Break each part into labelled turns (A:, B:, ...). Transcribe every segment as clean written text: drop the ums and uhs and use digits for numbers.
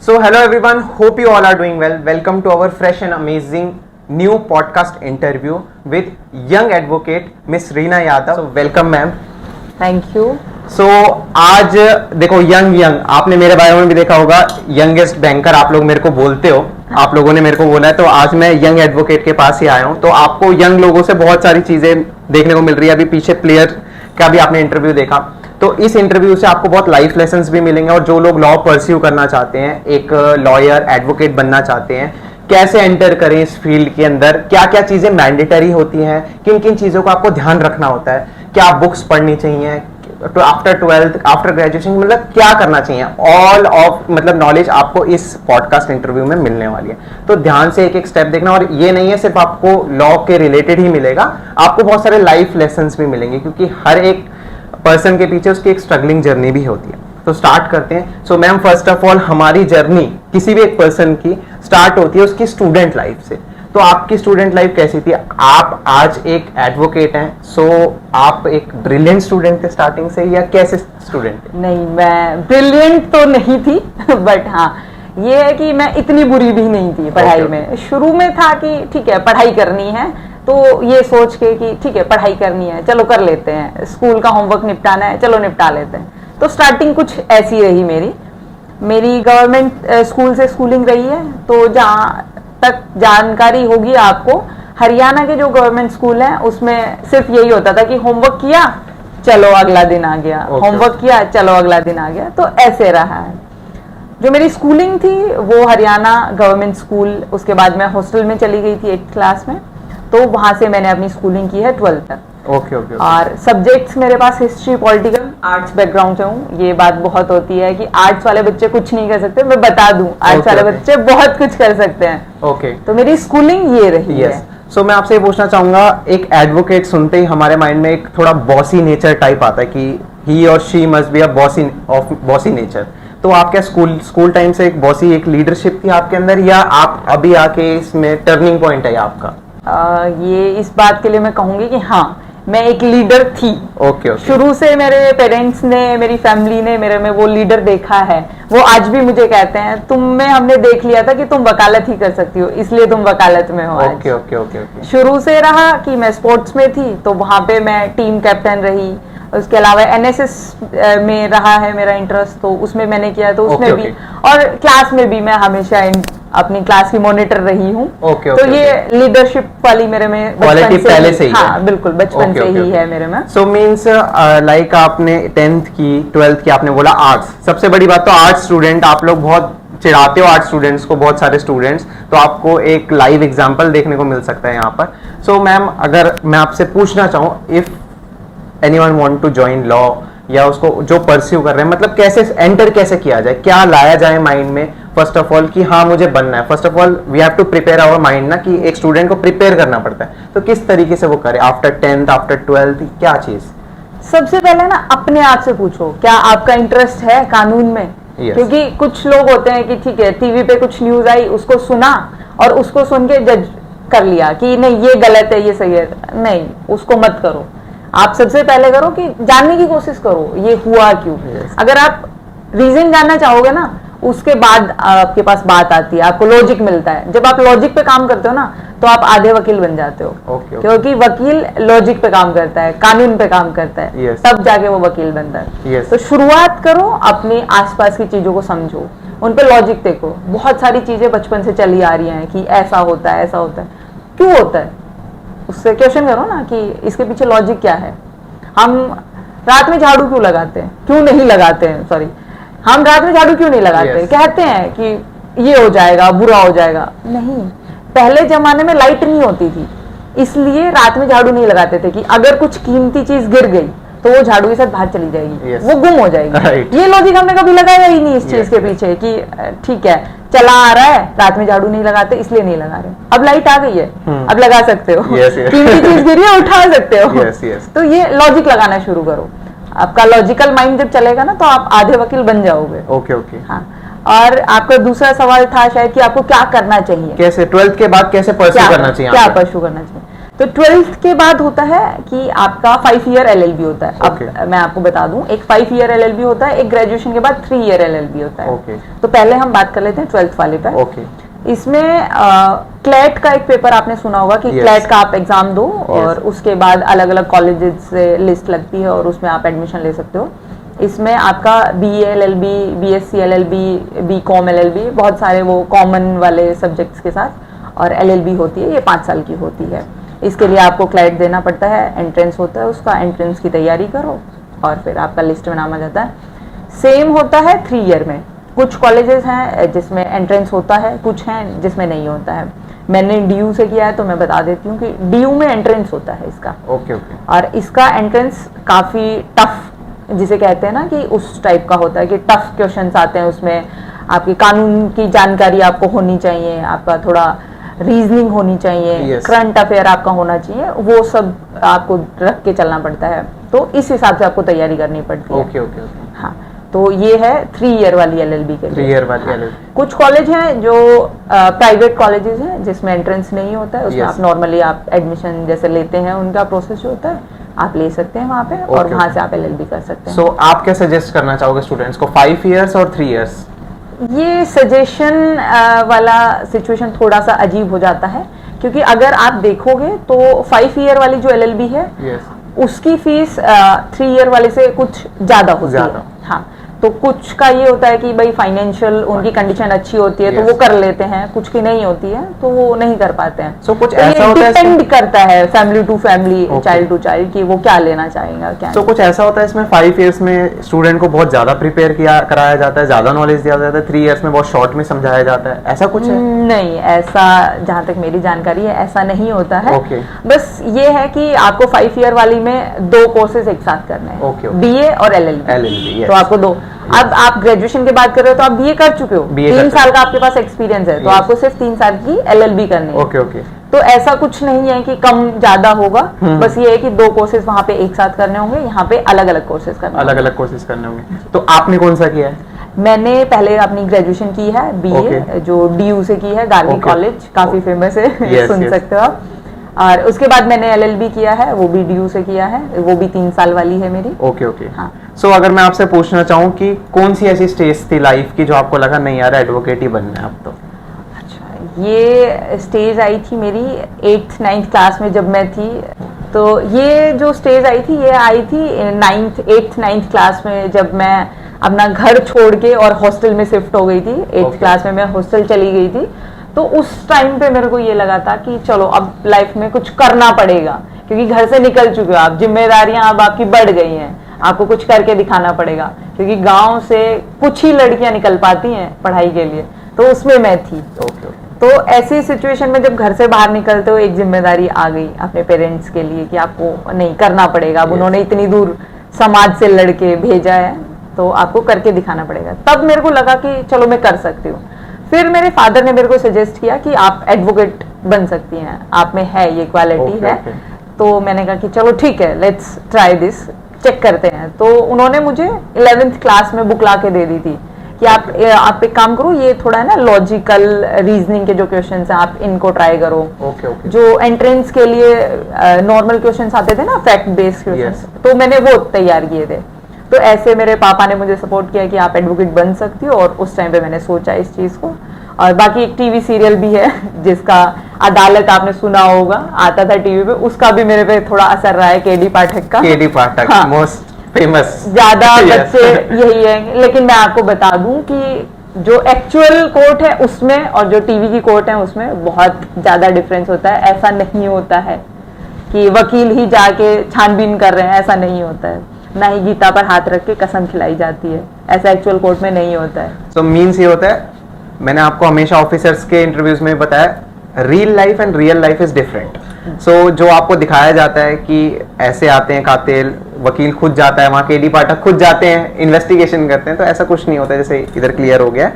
A: So, hello everyone. Hope you all are doing well. Welcome to our fresh and amazing new podcast interview with young advocate Miss Reena Yadav. So, welcome ma'am.
B: Thank you.
A: So आज देखो young आपने मेरे बारे में भी देखा होगा, youngest banker आप लोग मेरे को बोलते हो, आप लोगों ने मेरे को बोला है, तो आज मैं यंग एडवोकेट के पास ही आया हूँ। तो आपको यंग लोगों से बहुत सारी चीजें देखने को मिल रही है। अभी पीछे प्लेयर का भी आपने इंटरव्यू देखा, तो इस इंटरव्यू से आपको बहुत लाइफ लेसन्स भी मिलेंगे। और जो लोग लॉ परस्यू करना चाहते हैं, एक लॉयर एडवोकेट बनना चाहते हैं, कैसे एंटर करें इस फील्ड के अंदर, क्या क्या चीजें मैंडेटरी होती हैं, किन किन चीजों का आपको ध्यान रखना होता है, क्या बुक्स पढ़नी चाहिए, तो आफ्टर 12th आफ्टर ग्रेजुएशन मतलब क्या करना चाहिए, ऑल ऑफ मतलब नॉलेज आपको इस पॉडकास्ट इंटरव्यू में मिलने वाली है। तो ध्यान से एक एक स्टेप देखना। और ये नहीं है सिर्फ आपको लॉ के रिलेटेड ही मिलेगा, आपको बहुत सारे लाइफ लेसन्स भी मिलेंगे, क्योंकि हर एक पर्सन के पीछे उसकी एक स्ट्रगलिंग जर्नी भी होती है। तो स्टार्ट करते हैं। So ma'am, first of all हमारी जर्नी किसी भी एक पर्सन की स्टार्ट होती है उसकी स्टूडेंट लाइफ से। तो आपकी स्टूडेंट लाइफ कैसी थी? आप आज एक एडवोकेट हैं, सो आप एक ब्रिलियंट स्टूडेंट थे स्टार्टिंग से, या कैसे स्टूडेंट थे?
B: नहीं, मैं ब्रिलियंट तो नहीं थी बट हाँ, ये है कि मैं इतनी बुरी भी नहीं थी पढ़ाई में। शुरू में था कि ठीक है पढ़ाई करनी है, तो ये सोच के कि ठीक है पढ़ाई करनी है, चलो कर लेते हैं, स्कूल का होमवर्क निपटाना है, चलो निपटा लेते हैं। तो स्टार्टिंग कुछ ऐसी रही मेरी गवर्नमेंट स्कूल से स्कूलिंग रही है। तो जहाँ तक जानकारी होगी आपको, हरियाणा के जो गवर्नमेंट स्कूल हैं उसमें सिर्फ यही होता था कि होमवर्क किया चलो अगला दिन आ गया, होमवर्क किया चलो अगला दिन आ गया। तो ऐसे रहा है। जो मेरी स्कूलिंग थी वो हरियाणा गवर्नमेंट स्कूल, उसके बाद मैं हॉस्टल में चली गई थी 8th क्लास में, तो वहां से मैंने अपनी स्कूलिंग की है 12th तक।
A: ओके।
B: और सब्जेक्ट्स मेरे पास हिस्ट्री, पॉलिटिकल, आर्ट्स बैकग्राउंड से हूँ। ये बात बहुत होती है कि आर्ट्स वाले बच्चे कुछ नहीं कर सकते, मैं बता दूं आर्ट्स वाले बच्चे बहुत कुछ कर सकते हैं।
A: ओके।
B: तो मेरी स्कूलिंग ये रही है।
A: सो मैं आपसे ये पूछना चाहूंगा, एक एडवोकेट सुनते ही हमारे माइंड में एक थोड़ा बॉसी नेचर टाइप आता है कि ही और she must be a bossy nature. तो आप क्या स्कूल टाइम से एक बॉसी एक लीडरशिप थी आपके अंदर, या आप अभी आके इसमें टर्निंग पॉइंट है आपका?
B: ये इस बात के लिए मैं कहूंगी कि हाँ, मैं एक लीडर थी।
A: ओके।
B: शुरू से मेरे पेरेंट्स ने, मेरी फैमिली ने मेरे में वो लीडर देखा है। वो आज भी मुझे कहते हैं तुम में हमने देख लिया था कि तुम वकालत ही कर सकती हो, इसलिए तुम वकालत में हो आज।
A: ओके।
B: शुरू से रहा कि मैं स्पोर्ट्स में थी, तो वहां पे मैं टीम कैप्टन रही। उसके अलावा एनएसएस में रहा है मेरा इंटरेस्ट, तो उसमें मैंने किया, तो उसमें भी। और क्लास में भी मैं हमेशा अपनी क्लास की मॉनिटर रही हूँ। तो ये लीडरशिप वाली मेरे में
A: क्वालिटी पहले से ही है।
B: हाँ बिल्कुल, बचपन से ही है मेरे में।
A: सो मीन्स लाइक आपने 10th की 12th की आपने बोला आर्ट्स, सबसे बड़ी बात तो आर्ट्स स्टूडेंट आप लोग बहुत चिढ़ाते हो आर्ट्स स्टूडेंट्स को, बहुत सारे स्टूडेंट्स, तो आपको एक लाइव एग्जांपल देखने को मिल सकता है यहाँ पर। सो मैम, अगर मैं आपसे पूछना चाहूँ, if anyone want to join law, या उसको जो परस्यू कर रहे हैं, मतलब कैसे एंटर कैसे किया जाए, क्या लाया जाए माइंड में फर्स्ट ऑफ ऑल कि हाँ मुझे बनना है? First of all we have to prepare our mind ना, कि एक स्टूडेंट को प्रिपेयर करना पड़ता है, तो किस तरीके से वो करे आफ्टर 10th आफ्टर 12th, क्या चीज?
B: सबसे पहले ना अपने आप से पूछो क्या आपका इंटरेस्ट है कानून में। क्योंकि कुछ लोग होते हैं कि ठीक है टीवी पे कुछ न्यूज आई, उसको सुना और उसको सुन के जज कर लिया कि नहीं ये गलत है ये सही है। नहीं, उसको मत करो। आप सबसे पहले करो कि जानने की कोशिश करो ये हुआ क्यों। अगर आप रीजन जानना चाहोगे ना, उसके बाद आपके पास बात आती है, आपको लॉजिक मिलता है। जब आप लॉजिक पे काम करते हो ना, तो आप आधे वकील बन जाते हो। क्योंकि वकील लॉजिक पे काम करता है, कानून पे काम करता है, तब जाके वो वकील बनता है। तो शुरुआत करो, अपने आसपास की चीजों को समझो, उन पे लॉजिक देखो। बहुत सारी चीजें बचपन से चली आ रही हैं कि ऐसा होता है, ऐसा होता है, क्यों होता है, उससे क्वेश्चन करो ना कि इसके पीछे लॉजिक क्या है। हम रात में झाड़ू क्यों लगाते हैं, क्यों नहीं लगाते हैं, सॉरी, हम रात में झाड़ू क्यों नहीं लगाते? कहते हैं कि ये हो जाएगा, बुरा हो जाएगा। नहीं, पहले जमाने में लाइट नहीं होती थी, इसलिए रात में झाड़ू नहीं लगाते थे कि अगर कुछ कीमती चीज गिर गई तो वो झाड़ू के साथ बाहर चली जाएगी, वो गुम हो जाएगी। ये लॉजिक हमने कभी लगाया ही नहीं इस चीज के पीछे कि ठीक है चला आ रहा है, रात में झाड़ू नहीं लगाते इसलिए नहीं लगा रहे। अब लाइट आ गई है, अब लगा सकते हो। कीमती चीज गिरी है, उठा सकते हो। तो ये लॉजिक लगाना शुरू करो। आपका लॉजिकल माइंड जब चलेगा ना, तो आप आधे वकील बन जाओगे।
A: ओके।
B: हाँ, और आपका दूसरा सवाल था शायद कि आपको क्या करना चाहिए,
A: कैसे 12th के बाद कैसे परस्यू करना चाहिए,
B: क्या परस्यू करना चाहिए। तो 12th के बाद होता है कि आपका 5 ईयर LLB होता है।
A: Okay.
B: अब मैं आपको बता दूं, एक 5 ईयर LLB होता है, एक ग्रेजुएशन के बाद 3 ईयर LLB होता है।
A: Okay.
B: तो पहले हम बात कर लेते हैं 12th वाले पर।
A: Okay.
B: इसमें क्लैट का एक पेपर आपने सुना होगा कि
A: Yes.
B: क्लैट का आप एग्जाम दो और
A: Yes.
B: उसके बाद अलग अलग कॉलेजेस से लिस्ट लगती है और उसमें आप एडमिशन ले सकते हो। इसमें आपका BA LLB, BSc LLB, BCom LLB, बहुत सारे वो कॉमन वाले सब्जेक्ट्स के साथ और LLB होती है, ये 5 साल की होती है। इसके लिए आपको क्लैट देना पड़ता है, एंट्रेंस होता है, उसका एंट्रेंस की तैयारी करो और फिर आपका लिस्ट में नाम आ जाता है। सेम होता है 3 ईयर में। कुछ कॉलेजेस हैं जिसमें एंट्रेंस होता है, कुछ हैं जिसमें नहीं होता है। मैंने DU से किया है तो मैं बता देती हूँ कि DU में एंट्रेंस होता है इसका।
A: Okay okay.
B: और इसका एंट्रेंस काफ़ी टफ, जिसे कहते हैं ना कि उस टाइप का होता है कि टफ क्वेश्चंस आते हैं उसमें। आपकी कानून की जानकारी आपको होनी चाहिए, आपका थोड़ा रीजनिंग होनी चाहिए,
A: Yes.
B: करंट अफेयर आपका होना चाहिए, वो सब आपको रख के चलना पड़ता है। तो इस हिसाब से आपको तैयारी करनी पड़ती है।
A: Okay okay okay.
B: हाँ, तो ये है 3 ईयर वाली LLB के
A: 3
B: लिए।
A: ईयर वाली LLB।
B: कुछ कॉलेज हैं जो प्राइवेट कॉलेजेस हैं जिसमें एंट्रेंस नहीं होता है, उसमें
A: Yes.
B: आप नॉर्मली आप एडमिशन जैसे लेते हैं उनका प्रोसेस जो होता है आप ले सकते हैं वहाँ पे और
A: Okay,
B: वहाँ
A: okay.
B: से आप LLB कर सकते हैं।
A: सो आप क्या सजेस्ट करना चाहोगे स्टूडेंट्स को, 5 इयर्स और 3 इयर्स?
B: ये सजेशन वाला सिचुएशन थोड़ा सा अजीब हो जाता है क्योंकि अगर आप देखोगे तो 5 ईयर वाली जो LLB है
A: यस।
B: उसकी फीस 3 ईयर वाले से कुछ ज्यादा होती
A: ज्यादा।
B: है। हाँ, तो कुछ का ये होता है कि भाई फाइनेंशियल उनकी कंडीशन अच्छी होती है तो
A: Yes.
B: वो कर लेते हैं, कुछ की नहीं होती है तो वो नहीं कर पाते हैं।
A: So, कुछ
B: तो ये
A: ऐसा होता है
B: डिपेंड
A: इसमें?
B: करता है family to family,
A: Okay.
B: Child to child कि वो क्या लेना चाहेगा क्या
A: तो कुछ ऐसा होता है इसमें 5 इयर्स में स्टूडेंट को बहुत ज्यादा प्रिपेयर किया कराया जाता है, ज्यादा नॉलेज दिया जाता है, 3 इयर्स में बहुत शॉर्ट में समझाया जाता है, ऐसा कुछ है?
B: नहीं, ऐसा जहाँ तक मेरी जानकारी है ऐसा नहीं होता है।
A: Okay.
B: बस ये है कि आपको 5 ईयर वाली में 2 कोर्सेज एक साथ करने हैं।
A: Okay, okay.
B: BA और LLB।
A: LLB, yes.
B: तो आपको 2। अब आप ग्रेजुएशन की बात कर रहे हो तो आप BA कर चुके हो,
A: BA
B: 3
A: कर
B: साल का आपके पास एक्सपीरियंस है तो
A: Yes.
B: आपको सिर्फ 3 साल की LLB करनी है।
A: Okay okay.
B: तो ऐसा कुछ नहीं है कि कम ज्यादा होगा, बस ये है कि 2 कोर्सेज वहाँ पे एक साथ करने होंगे, यहाँ पे अलग अलग कोर्सेज करने
A: अलग अलग कोर्सेज करने होंगे। तो आपने कौन सा किया है?
B: मैंने पहले अपनी ग्रेजुएशन की है BA
A: Okay.
B: जो DU से की है, गार्गी
A: Okay.
B: कॉलेज, काफी फेमस है
A: Yes,
B: सुन
A: yes.
B: सकते हो आप। और उसके बाद मैंने LLB किया है, वो भी DU से किया है, वो भी 3 साल वाली है मेरी।
A: Okay okay.
B: हाँ।
A: सो अगर मैं आपसे पूछना चाहूँ कि कौन सी ऐसी स्टेज थी लाइफ की जो आपको लगा नहीं यार एडवोकेट ही बनना है अब तो?
B: अच्छा, ये स्टेज आई थी मेरी 8th 9th क्लास में जब मैं थी। तो ये जो स्टेज आई थी ये आई थी 8th 9th क्लास में जब मैं अपना घर छोड़ के और हॉस्टल में शिफ्ट हो गई थी। 8th
A: Okay.
B: क्लास में मैं हॉस्टल चली गई थी। तो उस टाइम पे मेरे को ये लगा था कि चलो अब लाइफ में कुछ करना पड़ेगा क्योंकि घर से निकल चुके हो आप, जिम्मेदारियां अब आपकी बढ़ गई हैं, आपको कुछ करके दिखाना पड़ेगा क्योंकि गांव से कुछ ही लड़कियां निकल पाती हैं पढ़ाई के लिए, तो उसमें मैं थी।
A: Okay okay.
B: तो ऐसी सिचुएशन में जब घर से बाहर निकलते हो एक जिम्मेदारी आ गई अपने पेरेंट्स के लिए कि आपको नहीं करना पड़ेगा। अब
A: Yes.
B: उन्होंने इतनी दूर समाज से लड़के भेजा है तो आपको करके दिखाना पड़ेगा। तब मेरे को लगा कि चलो मैं कर सकती हूँ। फिर मेरे फादर ने मेरे को सजेस्ट किया कि आप एडवोकेट बन सकती हैं, आप में है ये क्वालिटी
A: Okay,
B: है।
A: okay.
B: तो मैंने कहा कि चलो ठीक है, लेट्स ट्राई दिस, चेक करते हैं। तो उन्होंने मुझे 11th क्लास में बुक ला के दे दी थी कि आप एक काम करो, ये थोड़ा है ना लॉजिकल रीजनिंग के जो क्वेश्चंस हैं आप इनको ट्राई करो।
A: Okay okay.
B: जो एंट्रेंस के लिए नॉर्मल क्वेश्चंस आते थे ना, फैक्ट बेस्ड क्वेश्चंस, तो मैंने वो तैयार किए थे। तो ऐसे मेरे पापा ने मुझे सपोर्ट किया कि आप एडवोकेट बन सकती हो और उस टाइम पे मैंने सोचा इस चीज को। और बाकी एक टीवी सीरियल भी है जिसका अदालत आपने सुना होगा, आता था टीवी पे, उसका भी मेरे पे थोड़ा असर रहा है, KD पाठक का।
A: KD पाठक
B: हाँ।
A: Most famous.
B: ज्यादा
A: Yes.
B: बच्चे यही है, लेकिन मैं आपको बता दूं कि जो एक्चुअल कोर्ट है उसमें और जो टीवी की कोर्ट है उसमें बहुत ज्यादा डिफरेंस होता है। ऐसा नहीं होता है कि वकील ही जाके छानबीन कर रहे हैं, ऐसा नहीं होता है। ना ही गीता पर हाथ रख के कसम खिलाई जाती है, ऐसा एक्चुअल कोर्ट में नहीं होता है।
A: सो मीन्स ये होता है, मैंने आपको हमेशा ऑफिसर्स के इंटरव्यूज में बताया, real life and real life is different. So जो आपको दिखाया जाता है कि ऐसे आते हैं कातिल, वकील खुद जाता है वहाँ, KD पाठक खुद जाते हैं, इन्वेस्टिगेशन करते हैं, तो ऐसा कुछ नहीं होता जैसे इधर क्लियर हो गया।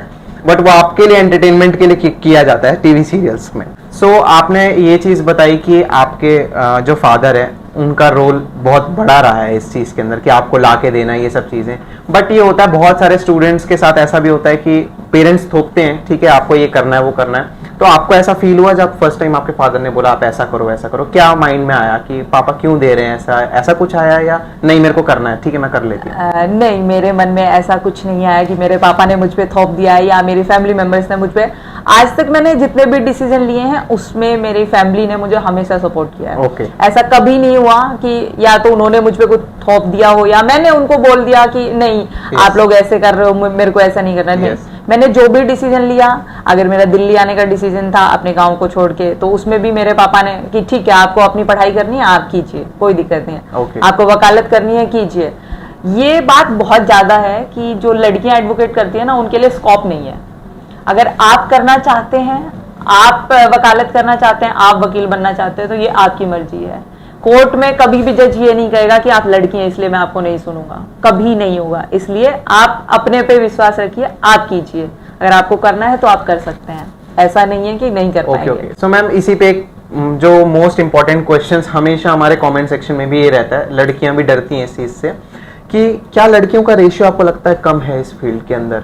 A: बट वो आपके लिए एंटरटेनमेंट के लिए किया जाता है टीवी सीरियल्स में। सो आपने ये चीज़ बताई कि आपके जो फादर है उनका रोल बहुत बड़ा रहा है इस चीज़ के अंदर कि आपको ला के देना ये सब चीज़ें। बट ये होता है बहुत सारे स्टूडेंट्स के साथ ऐसा भी होता है कि पेरेंट्स थोपते हैं, ठीक है आपको ये करना है वो करना है, तो आपको ऐसा फील हुआ जब फर्स्ट टाइम आपके फादर ने बोला आप ऐसा करो, क्या माइंड में आया कि पापा क्यों दे रहे हैं, ऐसा कुछ आया या नहीं मेरे को करना है, ठीक है मैं कर लेती हूँ?
B: नहीं, मेरे मन में ऐसा कुछ नहीं आया कि मेरे पापा ने मुझ पे थोप दिया है या मेरी फैमिली मेंबर्स ने मुझ पे। आज तक मैंने जितने भी डिसीजन लिए हैं उसमें मेरी फैमिली ने मुझे हमेशा सपोर्ट किया है।
A: Okay.
B: ऐसा कभी नहीं हुआ कि या तो उन्होंने मुझ पे कुछ थोप दिया हो या मैंने उनको बोल दिया कि नहीं आप लोग ऐसे कर रहे हो, मेरे को ऐसा नहीं करना। नहीं, मैंने जो भी डिसीजन लिया, अगर मेरा दिल्ली आने का डिसीजन था अपने गांव को छोड़ के, तो उसमें भी मेरे पापा ने कि ठीक है आपको अपनी पढ़ाई करनी है आप कीजिए, कोई दिक्कत नहीं है।
A: Okay.
B: आपको वकालत करनी है कीजिए। ये बात बहुत ज्यादा है कि जो लड़कियां एडवोकेट करती है ना उनके लिए स्कोप नहीं है। अगर आप करना चाहते हैं, आप वकालत करना चाहते हैं, आप वकील बनना चाहते हैं, तो ये आपकी मर्जी है। कोर्ट में कभी भी जज ये नहीं कहेगा कि आप लड़की हैं इसलिए मैं आपको नहीं सुनूंगा, कभी नहीं होगा। इसलिए आप अपने पे विश्वास रखिए, आप कीजिए। अगर आपको करना है तो आप कर सकते हैं, ऐसा नहीं है कि नहीं कर पाएंगे।
A: सो मैम इसी पे एक जो मोस्ट इंपॉर्टेंट क्वेश्चंस हमेशा हमारे कमेंट सेक्शन में भी ये रहता है, लड़कियां भी डरती हैं इस चीज से कि क्या लड़कियों का रेशियो आपको लगता है कम है इस फील्ड के अंदर?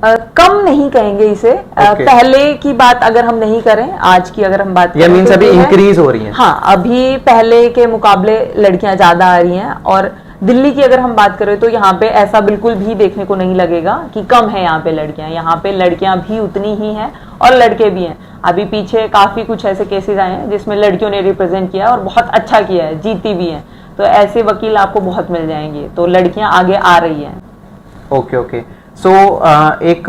B: कम नहीं कहेंगे इसे। पहले की बात अगर हम नहीं करें, आज की अगर हम बात करें,
A: मींस अभी इंक्रीज हो रही है।
B: हाँ, अभी पहले के मुकाबले लड़कियां ज्यादा आ रही हैं। और दिल्ली की अगर हम बात करें तो यहाँ पे ऐसा बिल्कुल भी देखने को नहीं लगेगा कि कम है यहाँ पे लड़कियां। यहाँ पे लड़कियां भी उतनी ही हैं और लड़के भी हैं। अभी पीछे काफी कुछ ऐसे केसेस आए हैं जिसमें लड़कियों ने रिप्रेजेंट किया और बहुत अच्छा किया है, जीती भी है। तो ऐसे वकील आपको बहुत मिल जाएंगे। तो लड़कियां आगे आ रही हैं।
A: ओके। सो एक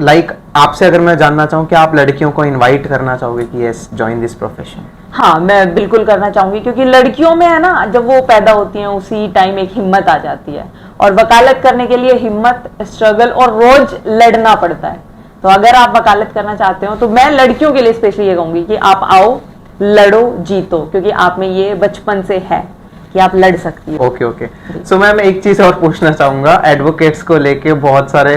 A: लाइक आपसे अगर मैं जानना चाहूँ कि आप लड़कियों को इनवाइट करना चाहोगे कि यस जॉइन दिस प्रोफेशन?
B: हाँ, मैं बिल्कुल करना चाहूंगी, क्योंकि लड़कियों में है ना, जब वो पैदा होती हैं उसी टाइम एक हिम्मत आ जाती है। और वकालत करने के लिए हिम्मत, स्ट्रगल और रोज लड़ना पड़ता है। तो अगर आप वकालत करना चाहते हो तो मैं लड़कियों के लिए स्पेशली ये कहूंगी कि आप आओ, लड़ो, जीतो, क्योंकि आप में ये बचपन से है कि आप लड़ सकती हो।
A: ओके। सो मैम एक चीज और पूछना चाहूंगा, एडवोकेट्स को लेके बहुत सारे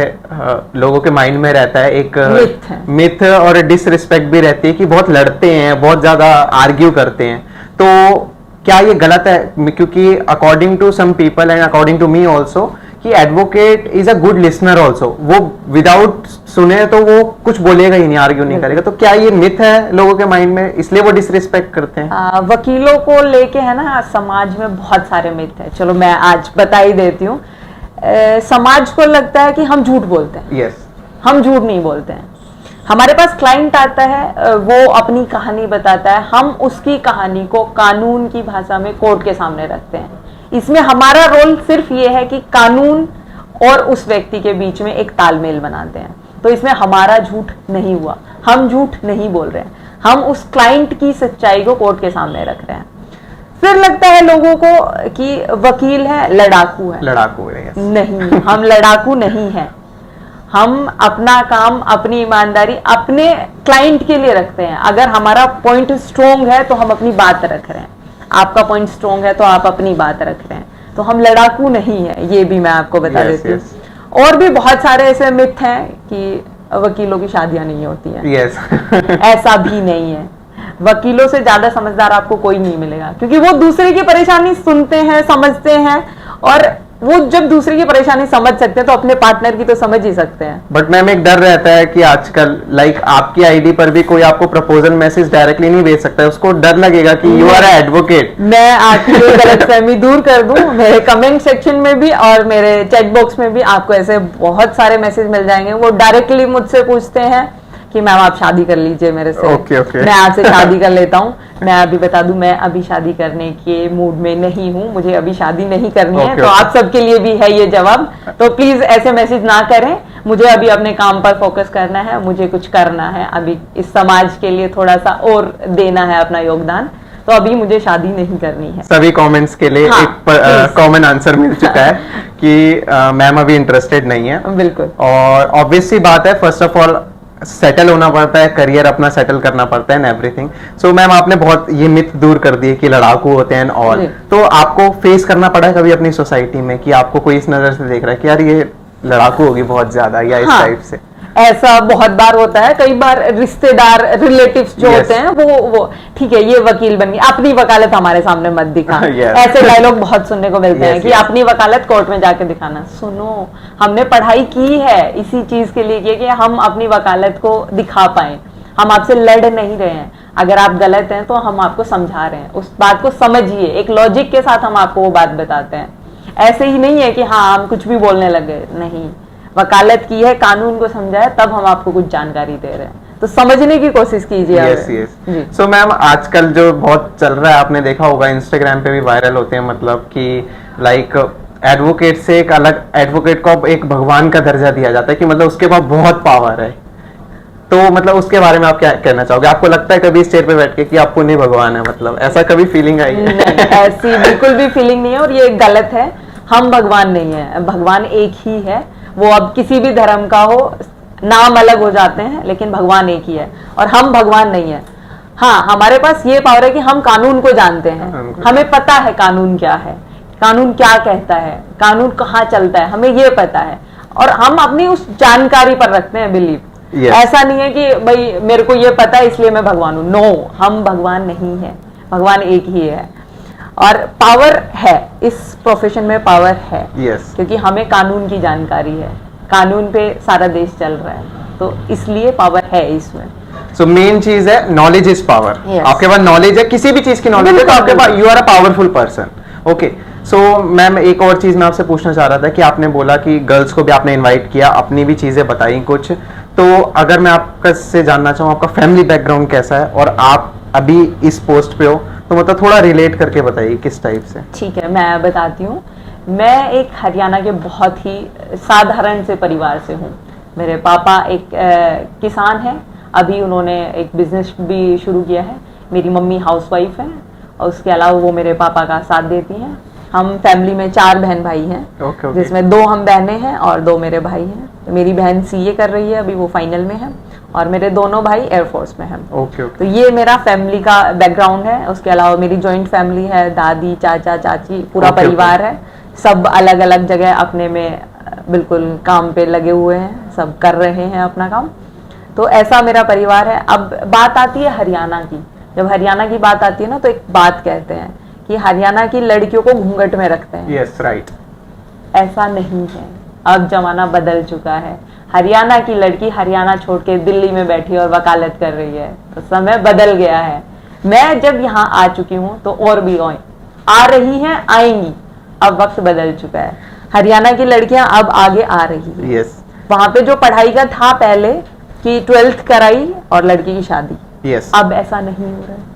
A: लोगों के माइंड में रहता है एक मिथ और डिसरिस्पेक्ट भी रहती है कि बहुत लड़ते हैं, बहुत ज्यादा आर्ग्यू करते हैं। तो क्या ये गलत है? क्योंकि according to some people and according to me also कि advocate is a good listener also. वो विदाउट सुने तो वो कुछ बोलेगा ही नहीं, आर्ग्यू नहीं करेगा। तो क्या ये मिथ है लोगों के माइंड में, इसलिए वो डिसरिस्पेक्ट करते हैं?
B: वकीलों को लेके है ना, समाज में बहुत सारे मिथ है। चलो मैं आज बता ही देती हूँ। समाज को लगता है कि हम झूठ बोलते हैं।
A: यस,
B: हम झूठ नहीं बोलते हैं। हमारे पास क्लाइंट आता है, वो अपनी कहानी बताता है, हम उसकी कहानी को कानून की भाषा में कोर्ट के सामने रखते हैं। इसमें हमारा रोल सिर्फ ये है कि कानून और उस व्यक्ति के बीच में एक तालमेल बनाते हैं। तो इसमें हमारा झूठ नहीं हुआ, हम झूठ नहीं बोल रहे हैं, हम उस क्लाइंट की सच्चाई को कोर्ट के सामने रख रहे हैं। फिर लगता है लोगों को कि वकील है, लड़ाकू है।
A: लड़ाकू है, yes.
B: नहीं, हम लड़ाकू नहीं हैं। हम अपना काम, अपनी ईमानदारी अपने क्लाइंट के लिए रखते हैं। अगर हमारा पॉइंट स्ट्रोंग है तो हम अपनी बात रख रहे हैं, आपका पॉइंट स्ट्रोंग है तो आप अपनी बात रख रहे हैं। तो हम लड़ाकू नहीं है, ये भी मैं आपको बता देती हूँ। और भी बहुत सारे ऐसे मिथ हैं कि वकीलों की शादियां नहीं होती हैं।
A: yes.
B: ऐसा भी नहीं है। वकीलों से ज्यादा समझदार आपको कोई नहीं मिलेगा, क्योंकि वो दूसरे की परेशानी सुनते हैं, समझते हैं। और वो जब दूसरे की परेशानी समझ सकते हैं तो अपने पार्टनर की तो समझ ही सकते हैं।
A: बट मैम एक डर रहता है कि आजकल लाइक आपकी आईडी पर भी कोई आपको प्रपोजल मैसेज डायरेक्टली नहीं भेज सकता है, उसको डर लगेगा कि यू आर एडवोकेट।
B: मैं आपकी गलतफहमी दूर कर दूं, मेरे कमेंट सेक्शन में भी और मेरे चैट बॉक्स में भी आपको ऐसे बहुत सारे मैसेज मिल जाएंगे। वो डायरेक्टली मुझसे पूछते हैं कि मैम आप शादी कर लीजिए मेरे से।
A: okay.
B: मैं आपसे शादी कर लेता हूँ। मैं अभी बता दूं, मैं अभी शादी करने के मूड में नहीं हूँ, मुझे अभी शादी नहीं करनी है। तो आप सबके लिए भी है ये जवाब। तो प्लीज ऐसे मैसेज ना करें। मुझे अभी अपने काम पर फोकस करना है, मुझे कुछ करना है, अभी इस समाज के लिए थोड़ा सा और देना है अपना योगदान। तो अभी मुझे शादी नहीं करनी है।
A: सभी कमेंट्स के लिए एक कॉमन आंसर मिल चुका है कि मैम अभी इंटरेस्टेड नहीं है।
B: बिल्कुल।
A: और ऑब्वियस सी बात है, फर्स्ट ऑफ ऑल सेटल होना पड़ता है, करियर अपना सेटल करना पड़ता है एंड एवरीथिंग। सो मैम आपने बहुत ये मिथ दूर कर दिए कि लड़ाकू होते हैं और तो आपको फेस करना पड़ा है कभी अपनी सोसाइटी में कि आपको कोई इस नजर से देख रहा है कि यार ये लड़ाकू होगी बहुत ज्यादा, या इस टाइप से?
B: ऐसा बहुत बार होता है। कई बार रिश्तेदार, रिलेटिव्स जो होते हैं वो ठीक है ये वकील बन गई, अपनी वकालत हमारे सामने मत दिखा। ऐसे डायलॉग बहुत सुनने को मिलते हैं कि अपनी वकालत कोर्ट में जाके दिखाना। सुनो, हमने पढ़ाई की है इसी चीज के लिए कि हम अपनी वकालत को दिखा पाए, हम आपसे लड़ नहीं रहे हैं, अगर आप गलत हैं तो हम आपको समझा रहे हैं, उस बात को समझिए, एक लॉजिक के साथ हम आपको वो बात बताते हैं। ऐसे ही नहीं है कि हाँ हम कुछ भी बोलने लगे, नहीं, वकालत की है, कानून को समझा है, तब हम आपको कुछ जानकारी दे रहे हैं, तो समझने की कोशिश कीजिए।
A: यस। सो मैम, आजकल जो बहुत चल रहा है, आपने देखा होगा इंस्टाग्राम पे भी वायरल होते हैं, मतलब कि लाइक एडवोकेट से एक अलग, एडवोकेट को एक भगवान का दर्जा दिया जाता है कि मतलब उसके पास बहुत पावर है। तो मतलब उसके बारे में आप क्या कहना चाहोगे? आपको लगता है कभी इस चेयर पे बैठ के कि आप पुण्य भगवान है, मतलब ऐसा कभी फीलिंग आई है?
B: नहीं, ऐसी बिल्कुल भी फीलिंग नहीं है, और ये गलत है। हम भगवान नहीं है, भगवान एक ही है, वो अब किसी भी धर्म का हो, नाम अलग हो जाते हैं, लेकिन भगवान एक ही है, और हम भगवान नहीं है। हाँ, हमारे पास ये पावर है कि हम कानून को जानते हैं, हमें पता है कानून क्या है, कानून क्या कहता है, कानून कहाँ चलता है, हमें ये पता है, और हम अपनी उस जानकारी पर रखते हैं बिलीव। ऐसा नहीं है कि भाई मेरे को ये पता है इसलिए मैं भगवान हूं, नो, हम भगवान नहीं है, भगवान एक ही है। और पावर है, इस प्रोफेशन में पावर है, क्योंकि हमें कानून की जानकारी है, कानून पे सारा देश चल रहा है, तो इसलिए पावर है इसमें।
A: सो मेन चीज है नॉलेज इज पावर। आपके पास नॉलेज है, किसी भी चीज की नॉलेज है, तो आपके पास you are a powerful person. Okay, so ma'am एक और चीज मैं आपसे पूछना चाह रहा था कि आपने बोला कि गर्ल्स को भी आपने इनवाइट किया, अपनी भी चीजें बताई कुछ, तो अगर मैं आपका से जानना चाहूँ आपका फैमिली बैकग्राउंड कैसा है और आप अभी इस पोस्ट पे हो, तो मतलब थोड़ा रिलेट करके बताइए किस टाइप से।
B: ठीक है, मैं बताती हूँ। मैं एक हरियाणा के बहुत ही साधारण से परिवार से हूँ। मेरे पापा एक किसान हैं, अभी उन्होंने एक बिजनेस भी शुरू किया है। मेरी मम्मी हाउसवाइफ है, और उसके अलावा वो मेरे पापा का साथ देती हैं। हम फैमिली में 4 बहन भाई हैं, जिसमें 2 हम बहनें हैं और 2 मेरे भाई हैं। तो मेरी बहन सीए कर रही है, अभी वो फाइनल में है, और मेरे दोनों भाई एयरफोर्स में हैं। तो ये मेरा फैमिली का बैकग्राउंड है। उसके अलावा मेरी जॉइंट फैमिली है, दादी, चाचा, चाची, पूरा परिवार है। सब अलग अलग जगह अपने में बिल्कुल काम पे लगे हुए हैं, सब कर रहे हैं अपना काम। तो ऐसा मेरा परिवार है। अब बात आती है हरियाणा की। जब हरियाणा की बात आती है ना, तो एक बात कहते हैं कि हरियाणा की लड़कियों को घूंघट में रखते हैं।
A: Yes, right.
B: ऐसा नहीं है, अब जमाना बदल चुका है। हरियाणा की लड़की हरियाणा छोड़ के दिल्ली में बैठी और वकालत कर रही है, तो समय बदल गया है। मैं जब यहाँ आ चुकी हूँ तो और भी आ रही हैं, आएंगी। अब वक्त बदल चुका है, हरियाणा की लड़कियां अब आगे आ रही है।
A: yes.
B: वहां पे जो पढ़ाई का था पहले कि 12th कराई और लड़की की शादी,
A: yes.
B: अब ऐसा नहीं हो रहा है।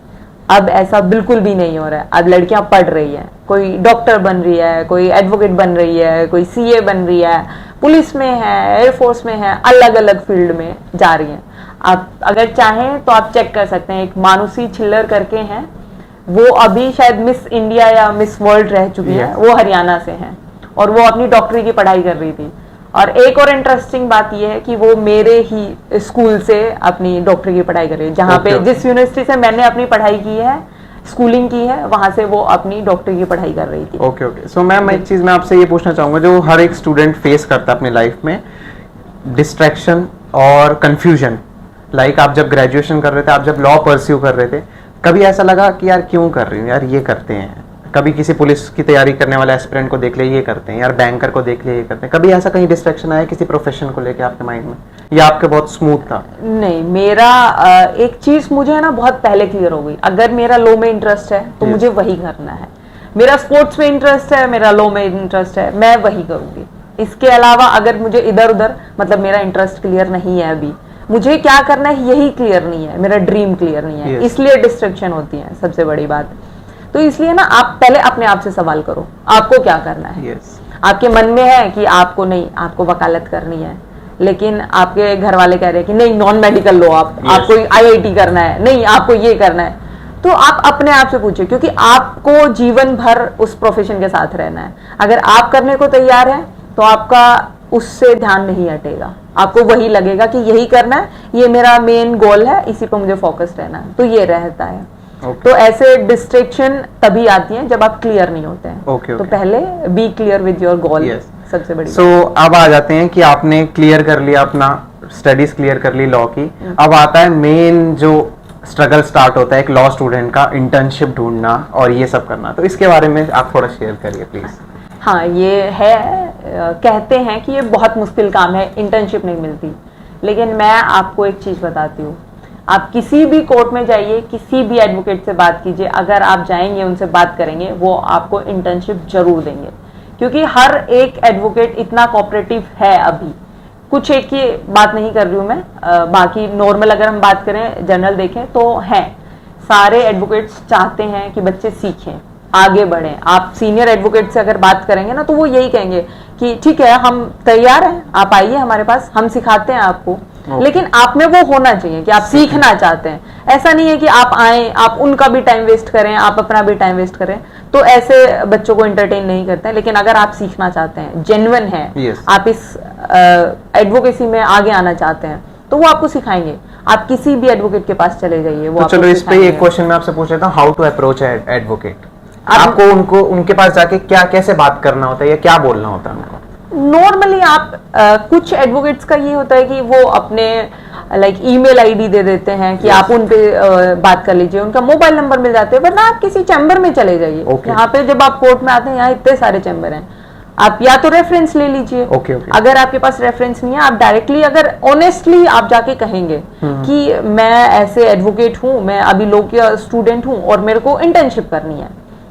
B: अब ऐसा बिल्कुल भी नहीं हो रहा है। अब लड़कियां पढ़ रही हैं, कोई डॉक्टर बन रही है, कोई एडवोकेट बन रही है, कोई सीए बन रही है, पुलिस में है, एयरफोर्स में है, अलग अलग फील्ड में जा रही हैं। आप अगर चाहें तो आप चेक कर सकते हैं, एक मानुषी छिल्लर करके हैं, वो अभी शायद मिस इंडिया या मिस वर्ल्ड रह चुकी है, वो हरियाणा से हैं, और वो अपनी डॉक्टरी की पढ़ाई कर रही थी। और एक और इंटरेस्टिंग बात यह है कि वो मेरे ही स्कूल से अपनी डॉक्टरी की पढ़ाई कर रही है, जहाँ पे जिस यूनिवर्सिटी से मैंने अपनी पढ़ाई की है, स्कूलिंग की है, वहां से वो अपनी डॉक्टरी की पढ़ाई कर रही थी।
A: ओके। सो मैम एक चीज मैं आपसे ये पूछना चाहूंगा, जो हर एक स्टूडेंट फेस करता है अपनी लाइफ में, डिस्ट्रैक्शन और कंफ्यूजन। लाइक आप जब ग्रेजुएशन कर रहे थे, आप जब लॉ परस्यू कर रहे थे, कभी ऐसा लगा कि यार क्यों कर रही हूँ, यार ये करते हैं, कभी किसी पुलिस की तैयारी करने वाले एस्पिरेंट को देख ले ये करते हैं, यार बैंकर को देख ले ये करते हैं, कभी ऐसा कहीं डिस्ट्रैक्शन आया किसी प्रोफेशन को लेके आपके माइंड में, या आपके बहुत स्मूथ था?
B: नहीं, मेरा एक चीज मुझे है ना बहुत पहले क्लियर हो गई, अगर मेरा लॉ में इंटरेस्ट है तो मुझे वही करना है। मेरा स्पोर्ट्स में इंटरेस्ट है, मेरा लॉ में इंटरेस्ट है, मैं वही करूंगी। इसके अलावा अगर मुझे इधर उधर, मतलब मेरा इंटरेस्ट क्लियर नहीं है, अभी मुझे क्या करना है यही क्लियर नहीं है, मेरा ड्रीम क्लियर नहीं है, इसलिए डिस्ट्रैक्शन होती है सबसे बड़ी बात। तो इसलिए ना आप पहले अपने आप से सवाल करो, आपको क्या करना है। आपके मन में है कि आपको नहीं, आपको वकालत करनी है, लेकिन आपके घर वाले कह रहे हैं कि नहीं नॉन मेडिकल लो, आपको आईआईटी करना है, नहीं आपको ये करना है, तो आप अपने आप से पूछिए, क्योंकि आपको जीवन भर उस प्रोफेशन के साथ रहना है। अगर आप करने को तैयार है तो आपका उससे ध्यान नहीं हटेगा, आपको वही लगेगा कि यही करना है, ये मेरा मेन गोल है, इसी पर मुझे फोकस रहना है, तो ये रहता है। तो ऐसे डिस्ट्रैक्शन तभी आती हैं जब आप क्लियर नहीं होते हैं। तो पहले be clear with your goal, सबसे बड़ी।
A: अब आ जाते हैं कि आपने क्लियर कर लिया, अपना स्टडीज क्लियर कर ली लॉ की, अब आता है मेन जो स्ट्रगल स्टार्ट होता है एक लॉ स्टूडेंट का, इंटर्नशिप ढूंढना और ये सब करना। तो इसके बारे में आप थोड़ा शेयर करिए प्लीज।
B: हाँ, ये है, कहते हैं कि ये बहुत मुश्किल काम है, इंटर्नशिप नहीं मिलती, लेकिन मैं आपको एक चीज बताती हूँ, आप किसी भी कोर्ट में जाइए, किसी भी एडवोकेट से बात कीजिए, अगर आप जाएंगे उनसे बात करेंगे वो आपको इंटर्नशिप जरूर देंगे, क्योंकि हर एक एडवोकेट इतना कोऑपरेटिव है अभी। कुछ एक की बात नहीं कर रही हूं मैं, बाकी नॉर्मल अगर हम बात करें, जनरल देखें तो है, सारे एडवोकेट्स चाहते हैं कि बच्चे सीखें, आगे बढ़ें। आप सीनियर एडवोकेट से अगर बात करेंगे ना तो वो यही कहेंगे कि ठीक है हम तैयार हैं, आप आइए हमारे पास, हम सिखाते हैं आपको। लेकिन आप में वो होना चाहिए कि आप सीखना चाहते हैं। ऐसा नहीं है कि आप आए, आप उनका भी टाइम वेस्ट करें, आप अपना भी टाइम वेस्ट करें, तो ऐसे बच्चों को एंटरटेन नहीं करते हैं। लेकिन अगर आप सीखना चाहते हैं, जेन्युइन है, आप इस एडवोकेसी में आगे आना चाहते हैं, तो वो आपको सिखाएंगे। आप किसी भी एडवोकेट के पास चले जाइए, वो
A: तो चलो इस पे एक क्वेश्चन मैं आपसे पूछ लेता हूँ, हाउ टू अप्रोच एडवोकेट। आपको उनके पास जाके क्या कैसे बात करना होता है या क्या बोलना होता है उनको?
B: नॉर्मली आप कुछ एडवोकेट्स का ये होता है कि वो अपने लाइक ईमेल आईडी दे देते हैं कि आप उन पे बात कर लीजिए, उनका मोबाइल नंबर मिल जाते हैं, वरना आप किसी चैम्बर में चले जाइए। यहाँ पे जब आप कोर्ट में आते हैं, यहाँ इतने सारे चैम्बर हैं, आप या तो रेफरेंस ले लीजिए। अगर आपके पास रेफरेंस नहीं है, आप डायरेक्टली अगर ऑनेस्टली आप जाके कहेंगे कि मैं ऐसे एडवोकेट हूँ, मैं अभी लॉ का स्टूडेंट हूँ और मेरे को इंटर्नशिप करनी है,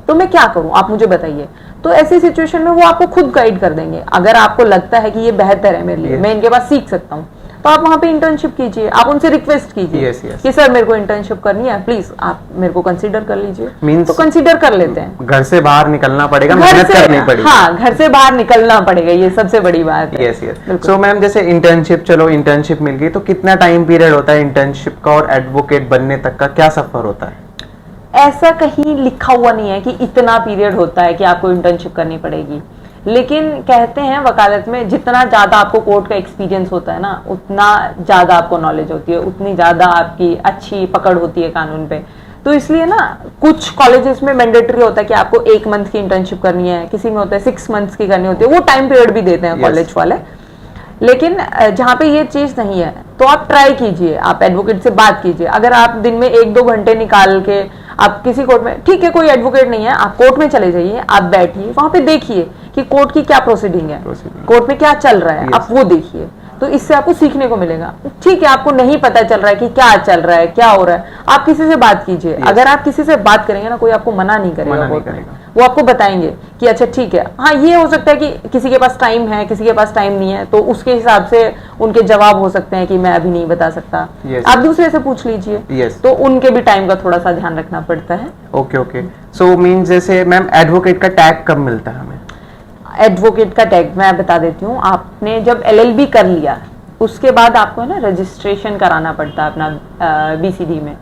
B: तो मैं क्या करूं, आप मुझे बताइए। तो ऐसी सिचुएशन में वो आपको खुद गाइड कर देंगे। अगर आपको लगता है कि ये बेहतर है मेरे लिए, मैं इनके पास सीख सकता हूँ, तो आप वहां पे इंटर्नशिप कीजिए। आप उनसे रिक्वेस्ट कीजिए कि सर मेरे को इंटर्नशिप करनी है, प्लीज आप मेरे को कंसीडर कर लीजिए। तो कंसीडर कर लेते हैं।
A: घर से बाहर निकलना पड़ेगा, मेहनत करनी पड़ेगी।
B: हाँ, घर से बाहर निकलना पड़ेगा, ये सबसे बड़ी बात है।
A: सो मैम, जैसे इंटर्नशिप, चलो इंटर्नशिप मिल गई, तो कितना टाइम पीरियड होता है इंटर्नशिप का और एडवोकेट बनने तक का क्या सफर होता है?
B: ऐसा कहीं लिखा हुआ नहीं है कि इतना पीरियड होता है कि आपको इंटर्नशिप करनी पड़ेगी, लेकिन कहते हैं वकालत में जितना ज्यादा आपको कोर्ट का एक्सपीरियंस होता है ना, उतना ज्यादा आपको नॉलेज होती है, उतनी ज्यादा आपकी अच्छी पकड़ होती है कानून पे। तो इसलिए ना कुछ कॉलेजेस में मैंडेटरी होता है कि आपको 1 मंथ की इंटर्नशिप करनी है, किसी में होता है 6 मंथ्स की करनी होती है, वो टाइम पीरियड भी देते हैं कॉलेज वाले। लेकिन जहाँ पे ये चीज नहीं है तो आप ट्राई कीजिए, आप एडवोकेट से बात कीजिए। अगर आप दिन में 1-2 घंटे निकाल के आप किसी कोर्ट में, ठीक है कोई एडवोकेट नहीं है, आप कोर्ट में चले जाइए, आप बैठिए, वहां पे देखिए कि कोर्ट की क्या प्रोसीडिंग है, कोर्ट में क्या चल रहा है, आप वो देखिए। तो इससे आपको सीखने को मिलेगा। ठीक है, आपको नहीं पता चल रहा है कि क्या चल रहा है, क्या हो रहा है, आप किसी से बात कीजिए। अगर आप किसी से बात करेंगे ना, कोई आपको मना नहीं करेगा, वो आपको बताएंगे कि अच्छा ठीक है। हाँ, ये हो सकता है कि किसी के पास टाइम है, किसी के पास टाइम नहीं है, तो उसके हिसाब से उनके जवाब हो सकते हैं कि मैं अभी नहीं बता सकता। आप दूसरे से पूछ लीजिए। तो उनके भी टाइम का थोड़ा सा ध्यान रखना पड़ता है।
A: ओके। सो मीन्स जैसे मैम एडवोकेट का टैग कब मिलता है हमें?
B: एडवोकेट का टैग मैं बता देती हूँ। आपने जब LLB कर लिया, उसके बाद आपको है ना रजिस्ट्रेशन कराना पड़ता है अपना BCD में,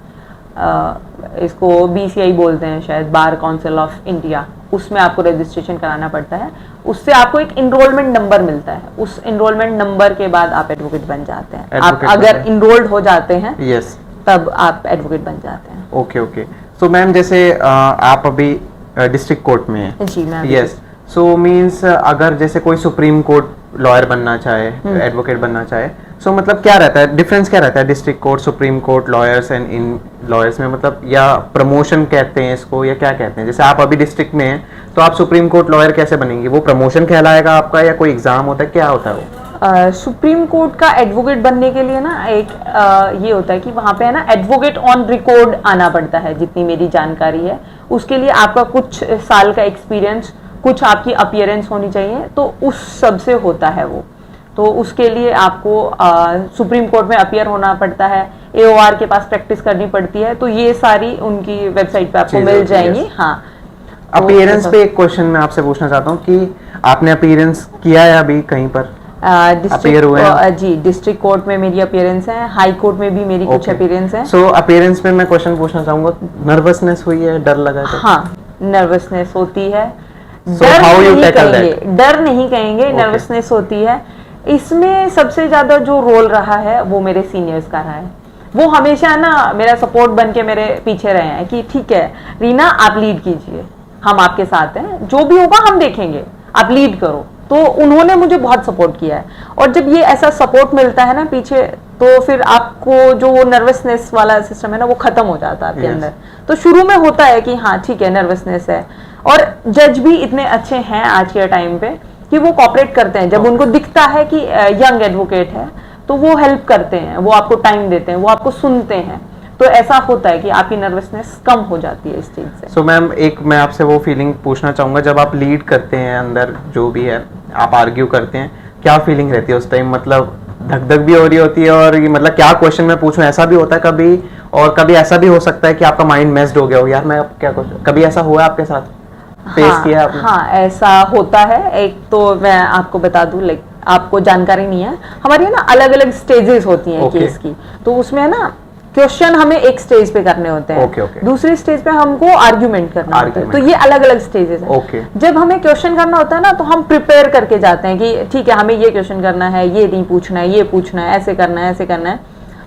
B: इसको BCI बोलते हैं शायद, बार काउंसिल ऑफ इंडिया, उसमें आपको रजिस्ट्रेशन कराना पड़ता है। उससे आपको एक इनरोलमेंट नंबर मिलता है, उस इनरोलमेंट नंबर के बाद आप एडवोकेट बन जाते हैं। आप अगर इनरोल्ड हो जाते हैं तब आप एडवोकेट बन जाते हैं।
A: ओके। सो मैम, जैसे आप अभी डिस्ट्रिक्ट कोर्ट में हैं।
B: जी मैम।
A: यस। सो मीन्स अगर जैसे कोई सुप्रीम कोर्ट लॉयर बनना चाहे, एडवोकेट बनना चाहे, सो मतलब क्या रहता है, डिफरेंस क्या रहता है district court, supreme court, lawyers and in lawyers में, मतलब या प्रमोशन कहते हैं इसको या क्या कहते हैं? जैसे आप अभी डिस्ट्रिक्ट में हैं, तो आप सुप्रीम कोर्ट लॉयर कैसे बनेंगे? वो प्रमोशन कहलाएगा आपका या कोई एग्जाम होता है, क्या होता है वो?
B: सुप्रीम कोर्ट का एडवोकेट बनने के लिए ना एक ये होता है कि वहाँ पे है ना एडवोकेट ऑन रिकॉर्ड आना पड़ता है, जितनी मेरी जानकारी है। उसके लिए आपका कुछ साल का एक्सपीरियंस, कुछ आपकी अपीयरेंस होनी चाहिए, तो उस सब से होता है वो। तो उसके लिए आपको सुप्रीम कोर्ट में अपीयर होना पड़ता है, AOR के पास प्रैक्टिस करनी पड़ती है। तो ये सारी उनकी वेबसाइट पे आपको मिल जाएंगी। हाँ,
A: अपीयरेंस पे एक क्वेश्चन मैं आपसे पूछना चाहता हूँ कि आपने अपीयरेंस किया है अभी कहीं पर?
B: डिस्ट्रिक्ट कोर्ट में मेरी अपीयरेंस है, हाई कोर्ट में भी मेरी कुछ अपीयरेंस है।
A: सो अपीयरेंस में मैं क्वेश्चन पूछना चाहूंगा, नर्वसनेस हुई है, डर लगा है?
B: हाँ, नर्वसनेस होती है।
A: डर
B: नहीं कहेंगे, नर्वसनेस होती है। इसमें सबसे ज्यादा जो रोल रहा है वो मेरे सीनियर्स का रहा है। वो हमेशा ना मेरा सपोर्ट बन के मेरे पीछे रहे हैं कि ठीक है रीना, आप लीड कीजिए, हम आपके साथ हैं, जो भी होगा हम देखेंगे, आप लीड करो। तो उन्होंने मुझे बहुत सपोर्ट किया है। और जब ये ऐसा सपोर्ट मिलता है ना पीछे, तो फिर आपको जो नर्वसनेस वाला सिस्टम है ना, वो खत्म हो जाता है आपके अंदर। तो शुरू में होता है कि हाँ ठीक है, नर्वसनेस है। और जज भी इतने अच्छे हैं आज के टाइम पे कि वो कोऑपरेट करते हैं। जब उनको दिखता है कि यंग एडवोकेट है, तो वो हेल्प करते हैं, वो आपको टाइम देते हैं, वो आपको सुनते हैं, तो ऐसा होता है कि आपकी नर्वसनेस कम हो जाती है इस चीज से।
A: सो मैम एक मैं आपसे वो फीलिंग पूछना चाहूंगा, जब आप लीड करते हैं अंदर जो भी है, आप आर्ग्यू करते हैं, क्या फीलिंग रहती है उस टाइम? मतलब धक धक भी हो रही होती है, और ये मतलब क्या क्वेश्चन मैं पूछूं, ऐसा भी होता है कभी, और कभी ऐसा भी हो सकता है कि आपका माइंड मेस्ड हो गया हो, यार मैं अब क्या क्वेश्चन, कभी ऐसा हुआ आपके साथ? फेस किया आपने?
B: हाँ, ऐसा होता है। एक तो मैं आपको बता दूं, लाइक आपको जानकारी नहीं है, हमारी ना अलग अलग स्टेजेस होती हैं केस की, तो उसमें है ना क्वेश्चन हमें एक स्टेज पे करने होते हैं, दूसरी स्टेज पे हमको आर्ग्यूमेंट करना होता है, तो ये अलग अलग स्टेजेस हैं। जब हमें क्वेश्चन करना होता है ना, तो हम प्रिपेयर करके जाते हैं कि ठीक है हमें ये क्वेश्चन करना है, ये नहीं पूछना है, ये पूछना है, ऐसे करना है, ऐसे करना है,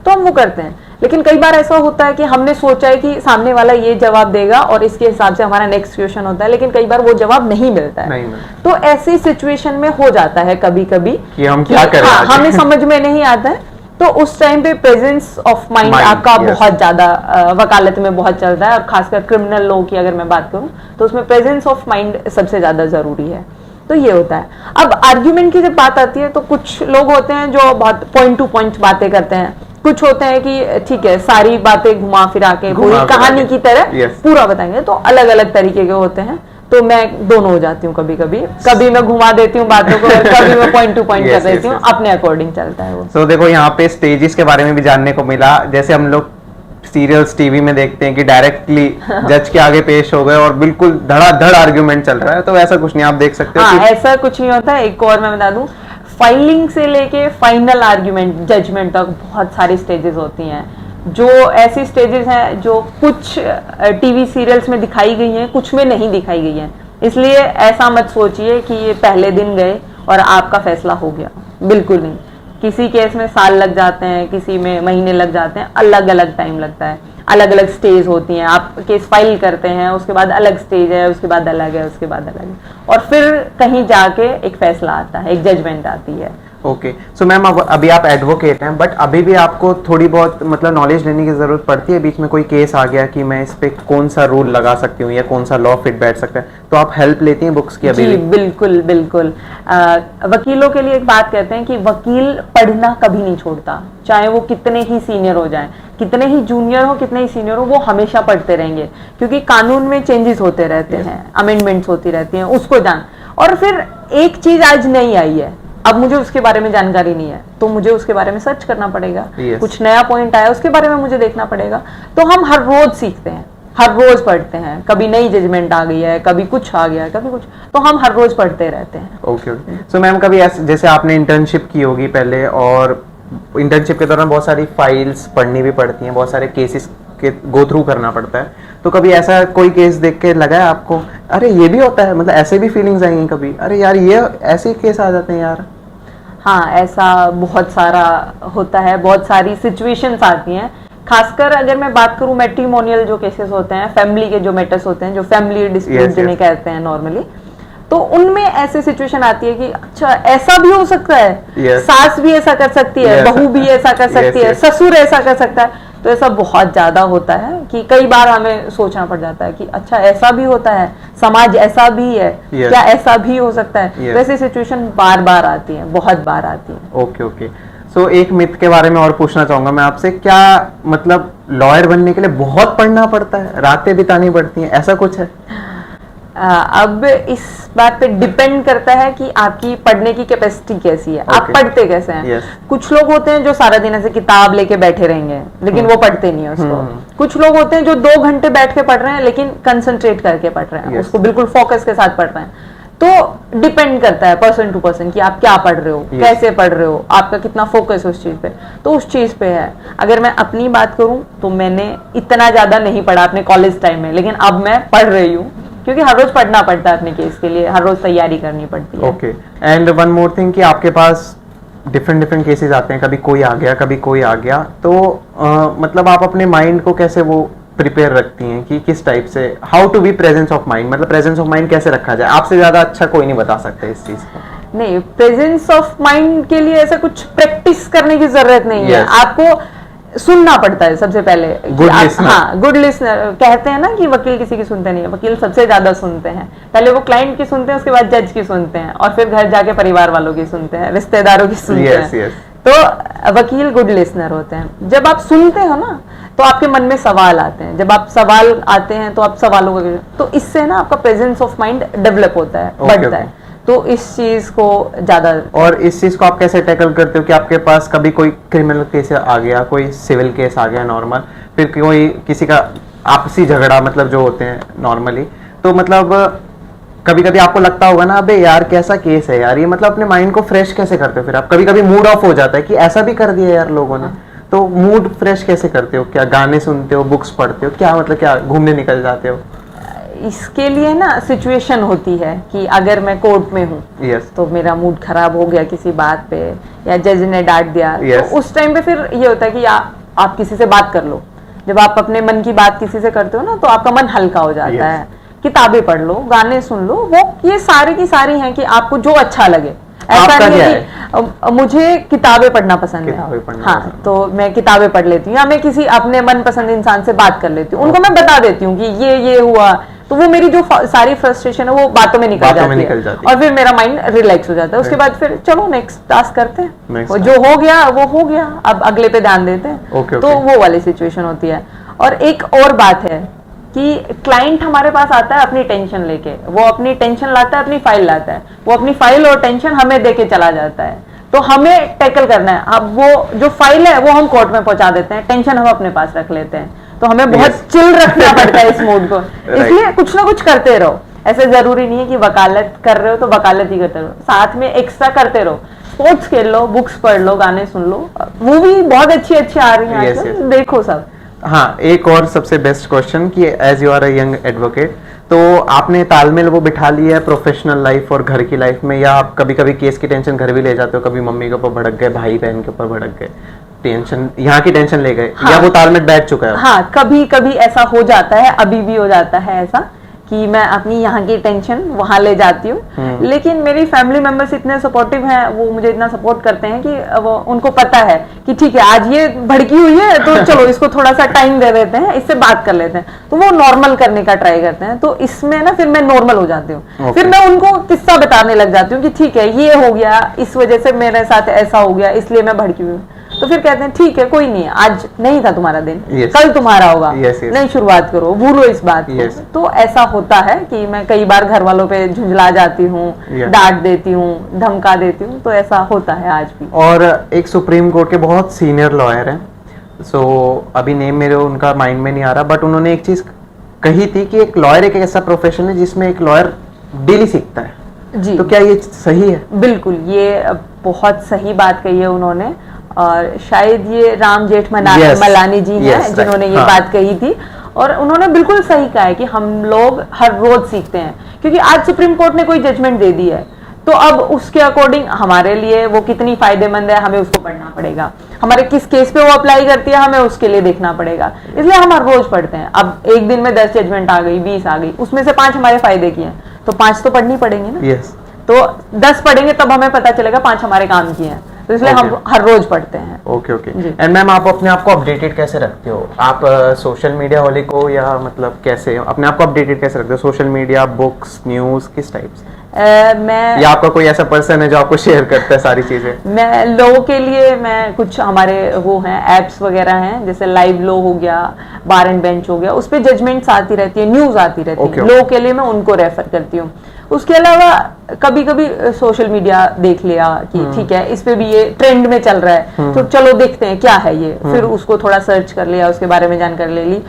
B: तो हम वो करते हैं। लेकिन कई बार ऐसा होता है कि हमने सोचा है कि सामने वाला ये जवाब देगा और इसके हिसाब से हमारा नेक्स्ट क्वेश्चन होता है, लेकिन कई बार वो जवाब नहीं मिलता है, तो ऐसी सिचुएशन में हो जाता है कभी कभी
A: कि हम क्या करें,
B: हमें समझ में नहीं आता है, तो उस टाइम पे प्रेजेंस ऑफ माइंड आपका बहुत ज्यादा वकालत में बहुत चलता है, और खासकर क्रिमिनल लॉ की अगर मैं बात करूं तो उसमें प्रेजेंस ऑफ माइंड सबसे ज्यादा जरूरी है, तो ये होता है। अब आर्ग्यूमेंट की जब बात आती है तो कुछ लोग होते हैं जो बहुत पॉइंट टू पॉइंट बातें करते हैं, कुछ होते हैं कि ठीक है सारी बातें घुमा फिरा के पूरी कहानी की तरह पूरा बताएंगे, तो अलग अलग तरीके के होते हैं, तो मैं दोनों हो जाती हूँ। कभी कभी मैं घुमा देती हूँ बातों को, कभी मैं पॉइंट टू पॉइंट कर देती हूँ, अपने अकॉर्डिंग चलता है वो।
A: So, देखो यहाँ पे स्टेजेस के बारे में भी जानने को मिला, जैसे हम लोग सीरियल्स टीवी में देखते हैं कि डायरेक्टली जज के आगे पेश हो गए और बिल्कुल धड़ाधड़ आर्ग्यूमेंट चल रहा है, तो ऐसा कुछ नहीं, आप देख सकते हो।
B: ऐसा कुछ नहीं होता है। एक और मैं बता दूं, फाइलिंग से लेके फाइनल आर्ग्यूमेंट जजमेंट तक बहुत सारी स्टेजेस होती हैं, जो ऐसी स्टेजेस हैं जो कुछ टीवी सीरियल्स में दिखाई गई हैं, कुछ में नहीं दिखाई गई हैं, इसलिए ऐसा मत सोचिए कि ये पहले दिन गए और आपका फैसला हो गया, बिल्कुल नहीं। किसी केस में साल लग जाते हैं, किसी में महीने लग जाते हैं, अलग अलग टाइम लगता है, अलग अलग स्टेज होती हैं। आप केस फाइल करते हैं, उसके बाद अलग स्टेज है, उसके बाद अलग है, उसके बाद अलग है, और फिर कहीं जाके एक फैसला आता है, एक जजमेंट आती है।
A: ओके, सो मैम अभी आप एडवोकेट हैं, बट अभी भी आपको थोड़ी बहुत मतलब नॉलेज लेने की जरूरत पड़ती है। बीच में कोई केस आ गया कि मैं इस पे कौन सा रूल लगा सकती हूँ या कौन सा लॉ फिट बैठ सकता है, तो आप हेल्प लेती हैं बुक्स की? अभी
B: जी बिल्कुल बिल्कुल। वकीलों के लिए एक बात कहते हैं कि वकील पढ़ना कभी नहीं छोड़ता, चाहे वो कितने ही सीनियर हो जाए, कितने ही जूनियर हो, कितने ही सीनियर हो, वो हमेशा पढ़ते रहेंगे, क्योंकि कानून में चेंजेस होते रहते हैं, अमेंडमेंट्स होती रहती हैं, उसको जान। और फिर एक चीज आज नहीं आई है, अब मुझे उसके बारे में जानकारी नहीं है, तो मुझे उसके बारे में सर्च करना पड़ेगा। कुछ नया पॉइंट आया, उसके बारे में मुझे देखना पड़ेगा। तो हम हर रोज सीखते हैं, हर रोज पढ़ते हैं, कभी नई जजमेंट आ गई है, कभी कुछ आ गया है, कभी कुछ, तो हम हर रोज पढ़ते रहते हैं।
A: ओके, सो मैम कभी जैसे आपने इंटर्नशिप की होगी पहले, और इंटर्नशिप के दौरान बहुत सारी फाइल्स पढ़नी भी पड़ती हैं, बहुत सारे केसेस के गो थ्रू करना पड़ता है, तो कभी ऐसा कोई केस देख के लगा है आपको अरे ये भी होता है, मतलब ऐसे भी फीलिंग्स आई हैं कभी, अरे यार ये ऐसे केस आ जाते हैं यार?
B: हाँ, ऐसा बहुत सारा होता है, बहुत सारी सिचुएशंस आती हैं। खासकर अगर मैं बात करूं मैट्रिमोनियल जो केसेस होते हैं, फैमिली के जो मैटर्स होते हैं, जो फैमिली डिस्प्यूट जिन्हें कहते हैं नॉर्मली, तो उनमें ऐसी सिचुएशन आती है कि अच्छा ऐसा भी हो सकता है, सास भी ऐसा कर सकती है, बहू भी ऐसा कर सकती है, ससुर ऐसा कर सकता है, तो ऐसा बहुत ज्यादा होता है कि कई बार हमें सोचना पड़ जाता है कि अच्छा ऐसा भी होता है, समाज ऐसा भी है, क्या ऐसा भी हो सकता है? वैसी सिचुएशन बार बार आती है, बहुत बार आती है।
A: ओके ओके, सो एक मिथ के बारे में और पूछना चाहूंगा मैं आपसे, क्या मतलब लॉयर बनने के लिए बहुत पढ़ना पड़ता है, रातें बितानी पड़ती हैं, ऐसा कुछ है?
B: अब इस बात पे डिपेंड करता है कि आपकी पढ़ने की कैपेसिटी कैसी है, आप पढ़ते कैसे हैं। कुछ लोग होते हैं जो सारा दिन ऐसे किताब लेके बैठे रहेंगे, लेकिन वो पढ़ते नहीं है उसको। कुछ लोग होते हैं जो 2 घंटे बैठ के पढ़ रहे हैं, लेकिन कंसंट्रेट करके पढ़ रहे हैं, उसको बिल्कुल फोकस के साथ पढ़ रहे हैं। तो डिपेंड करता है पर्सन टू पर्सन कि आप क्या पढ़ रहे हो, कैसे पढ़ रहे हो, आपका कितना फोकस है उस चीज पे, तो उस चीज पे है। अगर मैं अपनी बात करूं तो मैंने इतना ज्यादा नहीं पढ़ा अपने कॉलेज टाइम में, लेकिन अब मैं पढ़ रही हूँ, क्योंकि हर रोज पढ़ना पड़ता है अपने केस के लिए, हर रोज तैयारी करनी पड़ती है।
A: Okay, and one more thing कि आपके पास डिफरेंट केसेस आते हैं, कभी कोई आ गया, कभी कोई आ गया, तो मतलब आप अपने माइंड को कैसे वो प्रिपेयर रखती हैं कि किस टाइप से, how to be presence of mind, मतलब प्रेजेंस ऑफ माइंड कैसे रखा जाए? आपसे ज्यादा अच्छा कोई नहीं बता सकता इस चीज को।
B: नहीं, प्रेजेंस ऑफ माइंड के लिए ऐसा कुछ प्रैक्टिस करने की जरूरत नहीं है, आपको सुनना पड़ता है सबसे पहले। गुड लिसनर कहते हैं ना कि वकील किसी की सुनते नहीं है, वकील सबसे ज्यादा सुनते हैं। पहले वो क्लाइंट की सुनते हैं, उसके बाद जज की सुनते हैं, और फिर घर जाके परिवार वालों की सुनते हैं, रिश्तेदारों की सुनते हैं। तो वकील गुड लिसनर होते हैं। जब आप सुनते हो ना तो आपके मन में सवाल आते हैं, जब आप सवाल आते हैं तो आप सवालों का, तो इससे ना आपका प्रेजेंस ऑफ माइंड डेवलप होता है, बढ़ता है। तो इस चीज को ज्यादा। और
A: इस चीज को आप कैसे टैकल करते हो कि आपके पास कभी कोई क्रिमिनल केस आ गया, कोई सिविल केस आ गया नॉर्मल, फिर कोई किसी का आपसी झगड़ा मतलब जो होते हैं नॉर्मली, तो मतलब कभी कभी आपको लगता होगा ना अबे यार कैसा केस है यार ये, मतलब अपने माइंड को फ्रेश कैसे करते हो फिर आप? कभी कभी मूड ऑफ हो जाता है कि ऐसा भी कर दिया यार लोगों ने, तो मूड फ्रेश कैसे करते हो? क्या गाने सुनते हो, बुक्स पढ़ते हो, क्या मतलब क्या घूमने निकल जाते हो?
B: इसके लिए ना सिचुएशन होती है कि अगर मैं कोर्ट में हूँ तो मेरा मूड खराब हो गया किसी बात पे, या जज ने डांट दिया, तो उस टाइम पे फिर ये होता है कि आप किसी से बात कर लो। जब आप अपने मन की बात किसी से करते हो ना तो आपका मन हल्का हो जाता है। किताबें पढ़ लो, गाने सुन लो, वो ये सारी की सारी हैं कि आपको जो अच्छा लगे। ऐसा नहीं है कि मुझे किताबें पढ़ना पसंद है, हाँ तो मैं किताबें पढ़ लेती हूँ, या मैं किसी अपने मनपसंद इंसान से बात कर लेती हूँ, उनको मैं बता देती हूँ कि ये हुआ, तो वो मेरी जो सारी फ्रस्ट्रेशन है वो बातों में निकल जाती है और फिर मेरा माइंड रिलैक्स हो जाता है। उसके बाद फिर चलो नेक्स्ट टास्क करते हैं, वो जो हो गया वो हो गया, अब अगले पे ध्यान देते हैं। तो वो वाली सिचुएशन होती है। और एक और बात है कि क्लाइंट हमारे पास आता है अपनी टेंशन लेके, वो अपनी टेंशन लाता है, अपनी फाइल लाता है, वो अपनी फाइल और टेंशन हमें देके चला जाता है, तो हमें टैकल करना है। अब वो जो फाइल है वो हम कोर्ट में पहुंचा देते हैं, टेंशन हम अपने पास रख लेते हैं, तो हमें बहुत चिल रखना पड़ता है इस मूड को। इसलिए कुछ ना कुछ करते रहो, ऐसे जरूरी नहीं है कि वकालत कर रहे हो तो वकालत ही करते रहो, साथ में एक्स्ट्रा करते रहो, स्पोर्ट्स खेल लो, बुक्स पढ़ लो, गाने सुन लो, मूवी बहुत अच्छी अच्छी आ रही है आजकल, देखो सब।
A: हाँ, एक और सबसे बेस्ट क्वेश्चन कि as you are a young advocate, तो आपने तालमेल वो बिठा लिया है प्रोफेशनल लाइफ और घर की लाइफ में, या आप कभी कभी केस की टेंशन घर भी ले जाते हो, कभी मम्मी के ऊपर भड़क गए, भाई बहन के ऊपर भड़क गए, टेंशन यहाँ की टेंशन ले गए, हाँ, या वो तालमेल बैठ चुका है?
B: हाँ, कभी कभी ऐसा हो जाता है, अभी भी हो जाता है ऐसा कि मैं अपनी यहाँ की टेंशन वहां ले जाती हूँ, लेकिन मेरी फैमिली मेंबर्स इतने सपोर्टिव हैं, वो मुझे इतना सपोर्ट करते हैं कि वो उनको पता है कि ठीक है आज ये भड़की हुई है तो चलो इसको थोड़ा सा टाइम दे देते हैं, इससे बात कर लेते हैं, तो वो नॉर्मल करने का ट्राई करते हैं। तो इसमें ना फिर मैं नॉर्मल हो जाती हूँ, फिर मैं उनको किस्सा बताने लग जाती हूँ कि ठीक है ये हो गया, इस वजह से मेरे साथ ऐसा हो गया, इसलिए मैं भड़की हुई हूँ। तो फिर कहते हैं ठीक है कोई नहीं, आज नहीं था तुम्हारा दिन, कल तुम्हारा होगा, नई शुरुआत करो, भूलो इस बात को। तो ऐसा होता है कि मैं कई बार घर वालों पे झुंझला जाती हूँ, डांट देती हूँ, धमका देती हूँ, तो ऐसा होता है आज भी।
A: और एक सुप्रीम कोर्ट के बहुत सीनियर लॉयर हैं, अभी नेम मेरे उनका माइंड में नहीं आ रहा, बट उन्होंने एक चीज कही थी कि एक लॉयर एक ऐसा प्रोफेशन है जिसमें एक लॉयर डेली सीखता है जी। तो क्या ये सही है?
B: बिल्कुल, ये बहुत सही बात कही है उन्होंने, और शायद ये राम जेठमलानी जी हैं जिन्होंने ये बात कही थी, और उन्होंने बिल्कुल सही कहा है कि हम लोग हर रोज सीखते हैं, क्योंकि आज सुप्रीम कोर्ट ने कोई जजमेंट दे दी है तो अब उसके अकॉर्डिंग हमारे लिए वो कितनी फायदेमंद है, हमें उसको पढ़ना पड़ेगा, हमारे किस केस पे वो अप्लाई करती है हमें उसके लिए देखना पड़ेगा, इसलिए हम हर रोज पढ़ते हैं। अब एक दिन में 10 जजमेंट आ गई, 20 आ गई, उसमें से 5 हमारे फायदे की हैं, तो 5 तो पढ़नी पड़ेंगे ना। तो 10 पढ़ेंगे तब हमें पता चलेगा 5 हमारे काम की हैं, तो इसलिए हम हर रोज पढ़ते हैं।
A: ओके। एंड मैम आप अपने आप को अपडेटेड कैसे रखते हो? आप सोशल मीडिया होलिक हो या मतलब कैसे अपने आप को अपडेटेड कैसे रखते हो? सोशल मीडिया, बुक्स, न्यूज, किस टाइप से?
B: मैं
A: या आपका कोई ऐसा पर्सन है जो आपको शेयर करता है सारी चीजें?
B: मैं लोगों के लिए मैं कुछ हमारे वो हैं एप्स वगैरह हैं, जैसे लाइव लो हो गया, बार एंड बेंच हो गया, उस पे जजमेंट्स आती रहती है, न्यूज आती रहती है, लोगों के लिए मैं उनको रेफर करती हूँ। उसके अलावा कभी कभी सोशल मीडिया देख लिया कि ठीक है इस पे भी ये ट्रेंड में चल रहा है, तो चलो देखते हैं क्या है ये, फिर उसको थोड़ा सर्च कर लिया, उसके बारे में जानकारी ले ली।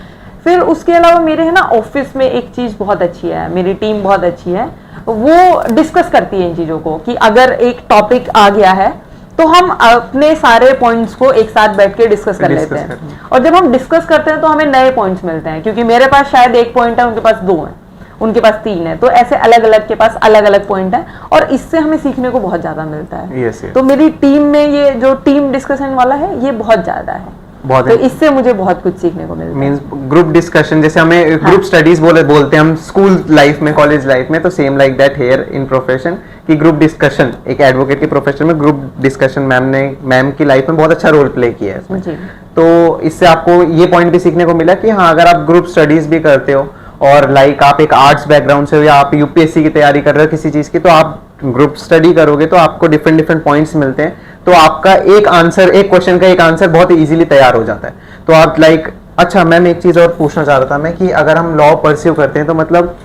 B: फिर उसके अलावा मेरे है ना ऑफिस में एक चीज बहुत अच्छी है, मेरी टीम बहुत अच्छी है, वो डिस्कस करती है इन चीजों को, कि अगर एक टॉपिक आ गया है तो हम अपने सारे पॉइंट्स को एक साथ बैठ के डिस्कस कर लेते हैं, और जब हम डिस्कस करते हैं तो हमें नए पॉइंट्स मिलते हैं, क्योंकि मेरे पास शायद एक पॉइंट है, उनके पास 2 है, उनके पास 3 है, तो ऐसे अलग अलग के पास अलग अलग पॉइंट है, और इससे हमें सीखने को बहुत ज्यादा मिलता है। तो मेरी टीम में ये जो टीम डिस्कशन वाला है ये बहुत ज्यादा है, तो इससे मुझे बहुत कुछ सीखने को मिलता है।
A: मींस ग्रुप डिस्कशन, जैसे हमें ग्रुप स्टडीज बोलते हैं हम स्कूल लाइफ में, कॉलेज लाइफ में, तो same like that here in profession कि ग्रुप डिस्कशन, एक एडवोकेट के प्रोफेशन में ग्रुप डिस्कशन मैम की लाइफ में बहुत अच्छा रोल प्ले किया है इसमें। तो इससे आपको ये पॉइंट भी सीखने को मिला कि हाँ अगर आप ग्रुप स्टडीज भी करते हो और लाइक आप एक आर्ट्स बैकग्राउंड से हो या आप यूपीएससी की तैयारी कर रहे हो किसी चीज की, तो आप ग्रुप स्टडी करोगे तो आपको डिफरेंट पॉइंट्स मिलते हैं, तो आपका एक आंसर, एक क्वेश्चन का एक आंसर बहुत इजीली तैयार हो जाता है। तो आप लाइक, अच्छा मैम एक चीज और पूछना चाह रहा था मैं कि अगर हम लॉ परस्यू करते हैं तो मतलब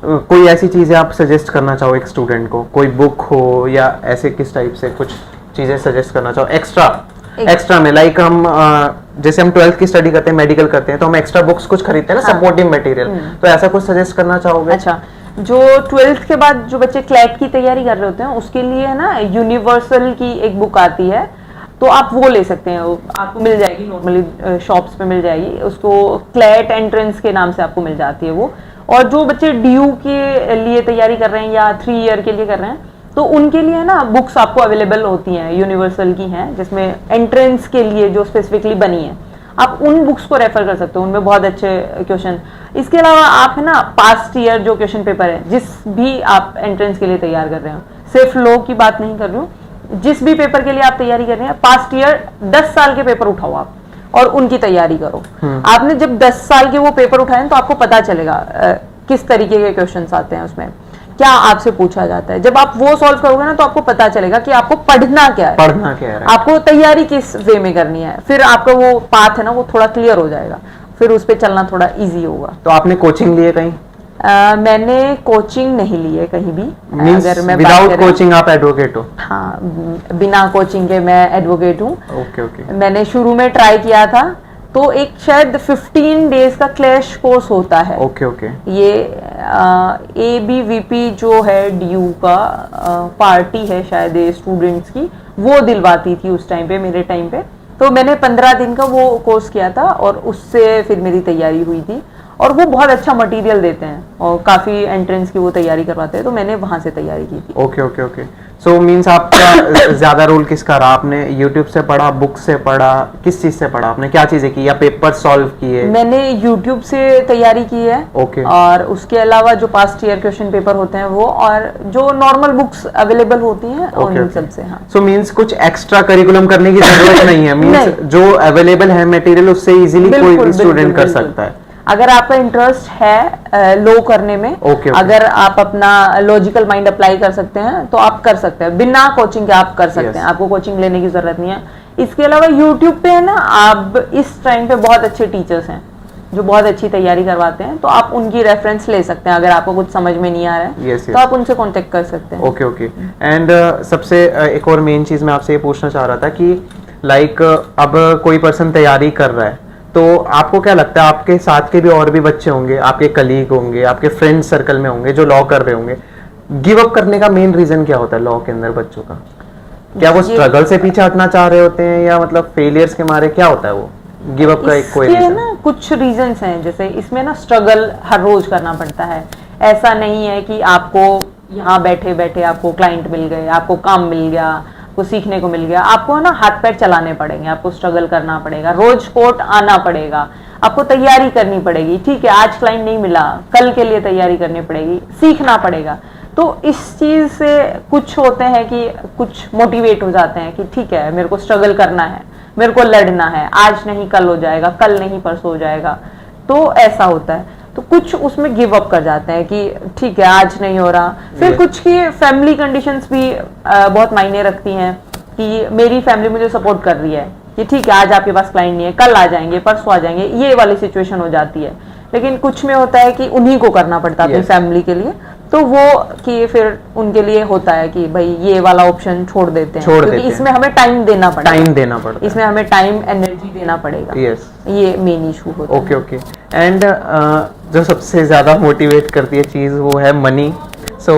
A: कोई ऐसी चीजें आप सजेस्ट करना चाहो एक स्टूडेंट को, कोई बुक हो या ऐसे किस टाइप से कुछ चीजें सजेस्ट करना चाहो एक्स्ट्रा में, लाइक हम जैसे हम 12th की स्टडी करते हैं, मेडिकल करते हैं, तो हम एक्स्ट्रा बुक्स कुछ खरीदते हैं ना, सपोर्टिव मटेरियल, तो ऐसा कुछ सजेस्ट करना चाहोगे?
B: अच्छा, जो 12th के बाद जो बच्चे क्लैट की तैयारी कर रहे होते हैं उसके लिए है ना यूनिवर्सल की एक बुक आती है, तो आप वो ले सकते हैं, आपको मिल जाएगी, नॉर्मली शॉप्स पे मिल जाएगी, उसको क्लैट एंट्रेंस के नाम से आपको मिल जाती है वो। और जो बच्चे DU के लिए तैयारी कर रहे हैं या 3 ईयर के लिए कर रहे हैं, तो उनके लिए ना बुक्स आपको अवेलेबल होती हैं, यूनिवर्सल की हैं, जिसमें एंट्रेंस के लिए जो स्पेसिफिकली बनी है, आप उन बुक्स को रेफर कर सकते हो, उनमें बहुत अच्छे क्वेश्चन। इसके अलावा आप है ना पास्ट ईयर जो क्वेश्चन पेपर है, जिस भी आप एंट्रेंस के लिए तैयार कर रहे हो, सिर्फ लॉ की बात नहीं कर रही हूँ, जिस भी पेपर के लिए आप तैयारी कर रहे हैं, पास्ट ईयर 10 साल के पेपर उठाओ आप और उनकी तैयारी करो। आपने जब 10 साल के वो पेपर उठाए तो आपको पता चलेगा किस तरीके के क्वेश्चंस आते हैं उसमें, क्या आपसे पूछा जाता है। जब आप वो सॉल्व करोगे ना तो आपको पता चलेगा कि आपको पढ़ना क्या है, आपको तैयारी किस वे में करनी है, फिर आपका वो पाथ है ना वो थोड़ा क्लियर हो जाएगा, फिर उस पर चलना थोड़ा इजी होगा।
A: तो आपने कोचिंग ली है कहीं?
B: मैंने कोचिंग नहीं ली है कहीं भी।
A: अगर मैं विदाउट कोचिंग आप एडवोकेट हो?
B: हाँ, बिना कोचिंग के मैं एडवोकेट हूँ।
A: ओके।
B: मैंने शुरू में ट्राई किया था, तो एक शायद 15 डेज का क्लैश कोर्स होता है।
A: ओके।
B: ये ABVP जो है DU का पार्टी है शायद स्टूडेंट्स की, वो दिलवाती थी उस टाइम पे, मेरे टाइम पे। तो मैंने 15 दिन का वो कोर्स किया था और उससे फिर मेरी तैयारी हुई थी, और वो बहुत अच्छा मटेरियल देते हैं और काफी एंट्रेंस की वो तैयारी करवाते हैं, तो मैंने वहां से तैयारी की थी।
A: ओके। सो मींस आपका ज्यादा रोल किसका रहा? आपने यूट्यूब से पढ़ा, बुक से पढ़ा, किस चीज से पढ़ा आपने, क्या चीजें की, या पेपर सॉल्व किए?
B: मैंने यूट्यूब से तैयारी की है।
A: ओके।
B: और उसके अलावा जो पास्ट ईयर क्वेश्चन पेपर होते हैं वो, और जो नॉर्मल बुक्स अवेलेबल होती हैं उन सब से। हाँ,
A: सो मींस कुछ एक्स्ट्रा करिकुलम करने की जरूरत नहीं है, मींस जो अवेलेबल है मटेरियल उससे इजीली कोई भी स्टूडेंट कर सकता है।
B: अगर आपका इंटरेस्ट है लो करने में, अगर आप अपना लॉजिकल माइंड अप्लाई कर सकते हैं तो आप कर सकते हैं, बिना कोचिंग के आप कर सकते हैं, आपको कोचिंग लेने की जरूरत नहीं है। इसके अलावा यूट्यूब पे है ना, आप इस टाइम पे बहुत अच्छे टीचर्स हैं जो बहुत अच्छी तैयारी करवाते हैं, तो आप उनकी रेफरेंस ले सकते हैं। अगर आपको कुछ समझ में नहीं आ रहा है तो आप उनसे कांटेक्ट कर सकते हैं।
A: ओके। एंड सबसे एक और मेन चीज मैं आपसे ये पूछना चाह रहा था कि लाइक अब कोई पर्सन तैयारी कर रहा है, तो आपको क्या लगता है आपके साथ के भी और भी बच्चे होंगे, आपके कलीग होंगे, आपके फ्रेंड सर्कल में होंगे जो लॉ कर रहे होंगे, गिव अप करने का मेन रीजन क्या होता है लॉ के अंदर बच्चों का? क्या वो स्ट्रगल से पीछे हटना चाह रहे होते हैं, या मतलब फेलियर्स के मारे, क्या होता है वो गिव अप का एक कोई रीजन?
B: ना कुछ रीजंस हैं, जैसे इसमें ना स्ट्रगल हर रोज करना पड़ता है। ऐसा नहीं है कि आपको यहाँ बैठे बैठे आपको क्लाइंट मिल गए, आपको काम मिल गया, को सीखने को मिल गया। आपको ना हाथ पैर चलाने पड़ेंगे, आपको स्ट्रगल करना पड़ेगा, रोज कोर्ट आना पड़ेगा, आपको तैयारी करनी पड़ेगी। ठीक है, आज क्लाइंट नहीं मिला, कल के लिए तैयारी करनी पड़ेगी, सीखना पड़ेगा। तो इस चीज से कुछ होते हैं कि कुछ मोटिवेट हो जाते हैं कि ठीक है, मेरे को स्ट्रगल करना है, मेरे को लड़ना है, आज नहीं कल हो जाएगा, कल नहीं परसों हो जाएगा, तो ऐसा होता है। तो कुछ उसमें गिव अप कर जाते हैं कि ठीक है आज नहीं हो रहा। फिर कुछ की फैमिली कंडीशंस भी बहुत मायने रखती हैं कि मेरी फैमिली मुझे सपोर्ट कर रही है कि ठीक है आज आपके पास क्लाइंट नहीं है, कल आ जाएंगे, परसों आ जाएंगे, ये वाली सिचुएशन हो जाती है। लेकिन कुछ में होता है कि उन्हीं को करना पड़ता है अपनी फैमिली के लिए, तो वो कि फिर उनके लिए होता है कि भाई ये वाला ऑप्शन छोड़ देते हैं, क्योंकि इसमें हमें टाइम देना पड़ेगा, इसमें हमें टाइम एनर्जी देना पड़ेगा। ये मेन इशू होता है।
A: ओके। एंड जो सबसे ज्यादा मोटिवेट करती है चीज वो है मनी। सो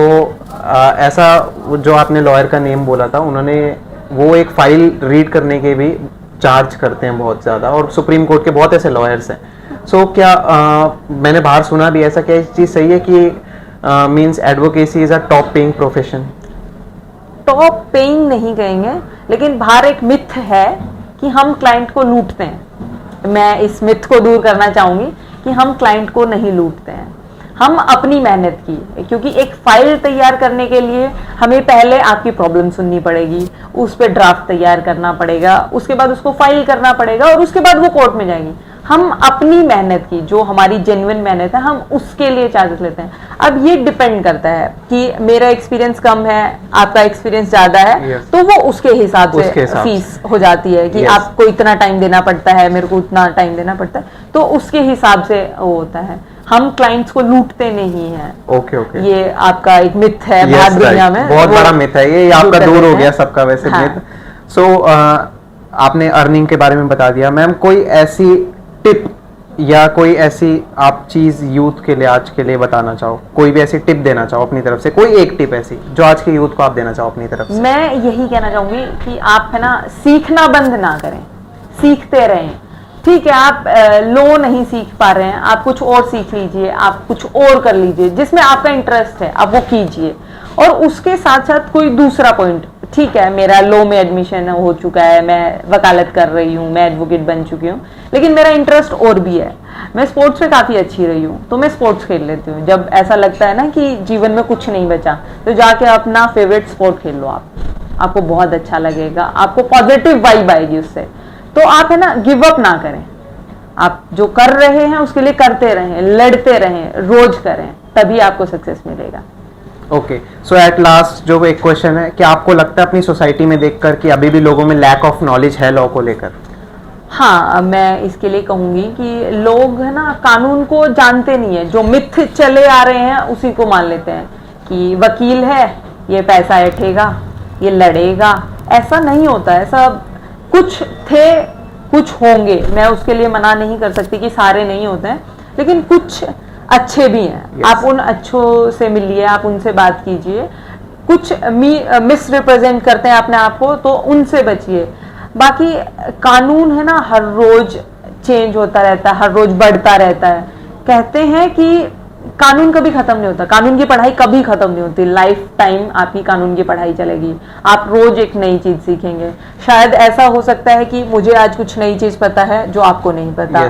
A: ऐसा जो आपने लॉयर का नेम बोला था, उन्होंने वो एक फाइल रीड करने के भी चार्ज करते हैं बहुत ज्यादा, और सुप्रीम कोर्ट के बहुत ऐसे लॉयर्स हैं। सो क्या मैंने बाहर सुना भी ऐसा, क्या चीज सही है कि means advocacy is a top paying profession?
B: Top paying नहीं कहेंगे, लेकिन बाहर एक मिथ है कि हम क्लाइंट को लूटते हैं। मैं इस मिथ को दूर करना चाहूंगी कि हम क्लाइंट को नहीं लूटते हैं, हम अपनी मेहनत की, क्योंकि एक फाइल तैयार करने के लिए हमें पहले आपकी प्रॉब्लम सुननी पड़ेगी, उस पर ड्राफ्ट तैयार करना पड़ेगा, उसके बाद उसको फाइल करना पड़ेगा, और उसके बाद वो कोर्ट में जाएगी। हम अपनी मेहनत की, जो हमारी जेन्युइन मेहनत है, हम उसके लिए चार्जेस लेते हैं। अब ये डिपेंड करता है कि मेरा एक्सपीरियंस कम है, आपका एक्सपीरियंस ज्यादा है, तो वो उसके हिसाब से फीस हो जाती है कि आपको इतना टाइम देना पड़ता है, मेरे को उतना टाइम देना पड़ता है, तो उसके हिसाब से वो होता है। हम क्लाइंट्स को लूटते नहीं हैं।
A: ओके।
B: ये आपका एक मिथ है बाहर दुनिया में,
A: बहुत बड़ा मिथ है ये आपका, दूर हो गया सबका वैसे मिथ। सो आपने अर्निंग के बारे में बता दिया। मैम, कोई ऐसी टिप या कोई ऐसी आप चीज यूथ के लिए आज के लिए बताना चाहो, कोई भी ऐसी टिप देना चाहो अपनी तरफ से, कोई एक टिप ऐसी जो आज के यूथ को आप देना चाहो अपनी तरफ से?
B: मैं यही कहना चाहूंगी कि आप है ना, सीखना बंद ना करें, सीखते रहें। ठीक है, आप लो नहीं सीख पा रहे हैं, आप कुछ और सीख लीजिए, आप कुछ और कर लीजिए, जिसमें आपका इंटरेस्ट है आप वो कीजिए। और उसके साथ साथ कोई दूसरा पॉइंट, ठीक है मेरा लो में एडमिशन हो चुका है, मैं वकालत कर रही हूँ, मैं एडवोकेट बन चुकी हूँ, लेकिन मेरा इंटरेस्ट और भी है, मैं स्पोर्ट्स में काफ़ी अच्छी रही हूँ, तो मैं स्पोर्ट्स खेल लेती हूँ। जब ऐसा लगता है ना कि जीवन में कुछ नहीं बचा, तो जाके अपना फेवरेट स्पोर्ट खेल लो आपको बहुत अच्छा लगेगा, आपको पॉजिटिव वाइब आएगी उससे। तो आप है ना, गिव अप ना करें, आप जो कर रहे हैं उसके लिए करते रहें, लड़ते रहें, रोज करें, तभी आपको सक्सेस मिलेगा।
A: ओके, सो एट लास्ट जो एक क्वेश्चन है कि आपको लगता है अपनी सोसाइटी में देखकर कि अभी भी लोगों में लैक ऑफ नॉलेज है लॉ को लेकर?
B: हाँ, मैं इसके लिए कहूंगी कि लोग है ना, कानून को जानते नहीं है, जो मिथ चले आ रहे हैं उसी को मान लेते हैं कि वकील है, ये पैसा ऐंठेगा, ये लड़ेगा। ऐसा नहीं होता है, ऐसा कुछ थे, कुछ होंगे, मैं उसके लिए मना नहीं कर सकती कि सारे नहीं होते हैं, लेकिन कुछ अच्छे भी हैं। आप उन अच्छों से मिलिए, आप उनसे बात कीजिए। कुछ मिस रिप्रेजेंट करते हैं अपने आप को, तो उनसे बचिए। बाकी कानून है ना, हर रोज चेंज होता रहता है, हर रोज बढ़ता रहता है। कहते हैं कि कानून कभी खत्म नहीं होता, कानून की पढ़ाई कभी खत्म नहीं होती, लाइफ टाइम आपकी कानून की पढ़ाई चलेगी, आप रोज एक नई चीज सीखेंगे। शायद ऐसा हो सकता है कि मुझे आज कुछ नई चीज पता है जो आपको नहीं पता,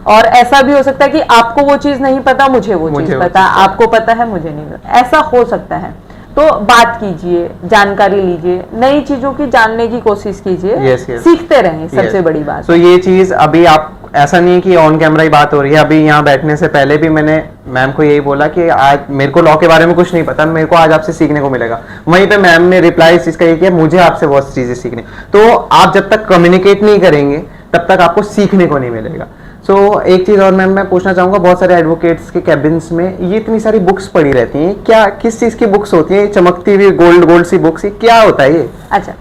B: और ऐसा भी हो सकता है कि आपको वो चीज नहीं पता, मुझे वो चीज पता, आपको पता है, मुझे नहीं पता, ऐसा हो सकता है। तो बात कीजिए, जानकारी लीजिए, नई चीजों की जानने की कोशिश कीजिए, सीखते रहें, सबसे बड़ी बात।
A: तो ये चीज अभी आप, ऐसा नहीं है कि ऑन कैमरा ही बात हो रही है, अभी यहाँ बैठने से पहले भी मैंने मैम को यही बोला कि आज मेरे को लॉ के बारे में कुछ नहीं पता, मेरे को आज आपसे सीखने को मिलेगा। वहीं पे मैम ने रिप्लाई इस चीज का ये किया, मुझे आपसे बहुत चीजें सीखने। तो आप जब तक कम्युनिकेट नहीं करेंगे तब तक आपको सीखने को नहीं मिलेगा। सो एक चीज और मैम मैं पूछना चाहूंगा, बहुत सारे एडवोकेट्स के कैबिन्स में ये इतनी सारी बुक्स पड़ी रहती हैं, क्या किस चीज की बुक्स होती हैं? चमकती हुई गोल्ड सी बुक्स, क्या होता है ये?
B: अच्छा,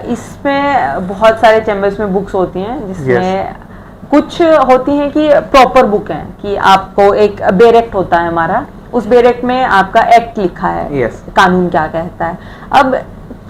B: इसमें बहुत सारे चैम्बर्स में बुक्स होती हैं, जिसमें कुछ होती हैं कि प्रॉपर बुक है, कि आपको एक बेरेक्ट होता है हमारा, उस बेरेक्ट में आपका एक्ट लिखा है, कानून क्या कहता है। अब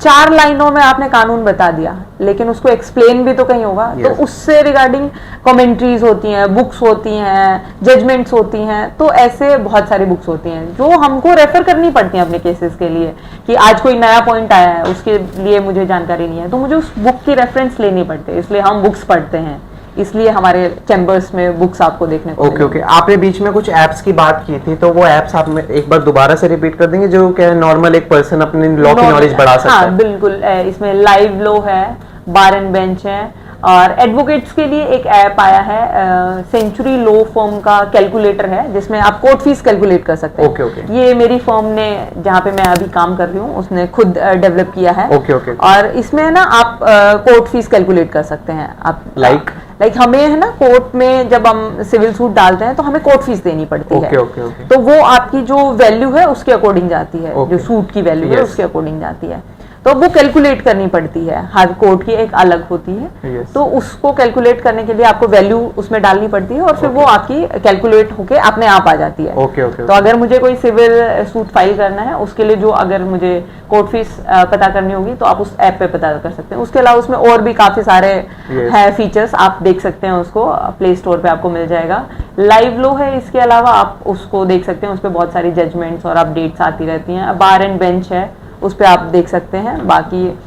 B: 4 लाइनों में आपने कानून बता दिया, लेकिन उसको एक्सप्लेन भी तो कहीं होगा, तो उससे रिगार्डिंग कमेंट्रीज होती हैं, बुक्स होती हैं, जजमेंट्स होती हैं। तो ऐसे बहुत सारी बुक्स होती हैं जो हमको रेफर करनी पड़ती हैं अपने केसेस के लिए, कि आज कोई नया पॉइंट आया है, उसके लिए मुझे जानकारी नहीं है, तो मुझे उस बुक की रेफरेंस लेनी पड़ती है, इसलिए हम बुक्स पढ़ते हैं, इसलिए हमारे चैम्बर्स में बुक्स आपको देखने को
A: ओके। आपने बीच में कुछ ऐप्स की बात की थी, तो वो ऐप्स आप एक बार दोबारा से रिपीट कर देंगे, जो क्या नॉर्मल एक पर्सन अपने लॉ की नॉलेज बढ़ा सकता है?
B: बिल्कुल, इसमें लाइव लॉ है, बार एंड बेंच है, और एडवोकेट्स के लिए एक ऐप आया है, सेंचुरी लॉ फर्म का कैलकुलेटर है, जिसमें आप कोर्ट फीस कैलकुलेट कर सकते हैं। ये मेरी फर्म ने, जहाँ पे मैं अभी काम कर रही हूँ, उसने खुद डेवलप किया है। और इसमें ना आप कोर्ट फीस कैलकुलेट कर सकते हैं। आप लाइक हमें है ना, कोर्ट में जब हम सिविल सूट डालते हैं तो हमें कोर्ट फीस देनी पड़ती है, तो वो आपकी जो वैल्यू है उसके अकॉर्डिंग जाती है, जो सूट की वैल्यू है उसके अकॉर्डिंग जाती है, तो वो कैलकुलेट करनी पड़ती है, हर कोर्ट की एक अलग होती है। तो उसको कैलकुलेट करने के लिए आपको वैल्यू उसमें डालनी पड़ती है, और फिर वो आपकी कैलकुलेट होके अपने आप आ जाती है। तो अगर मुझे कोई सिविल सूट फाइल करना है, उसके लिए जो अगर मुझे कोर्ट फीस पता करनी होगी, तो आप उस ऐप पे पता कर सकते हैं। उसके अलावा उसमें और भी काफी सारे है फीचर्स, आप देख सकते हैं, उसको प्ले स्टोर पे आपको मिल जाएगा। लाइव लॉ है, इसके अलावा आप उसको देख सकते हैं, उस पर बहुत सारी जजमेंट्स और अपडेट्स आती रहती हैं। बार एंड बेंच है, उस पर आप देख सकते हैं। बाकी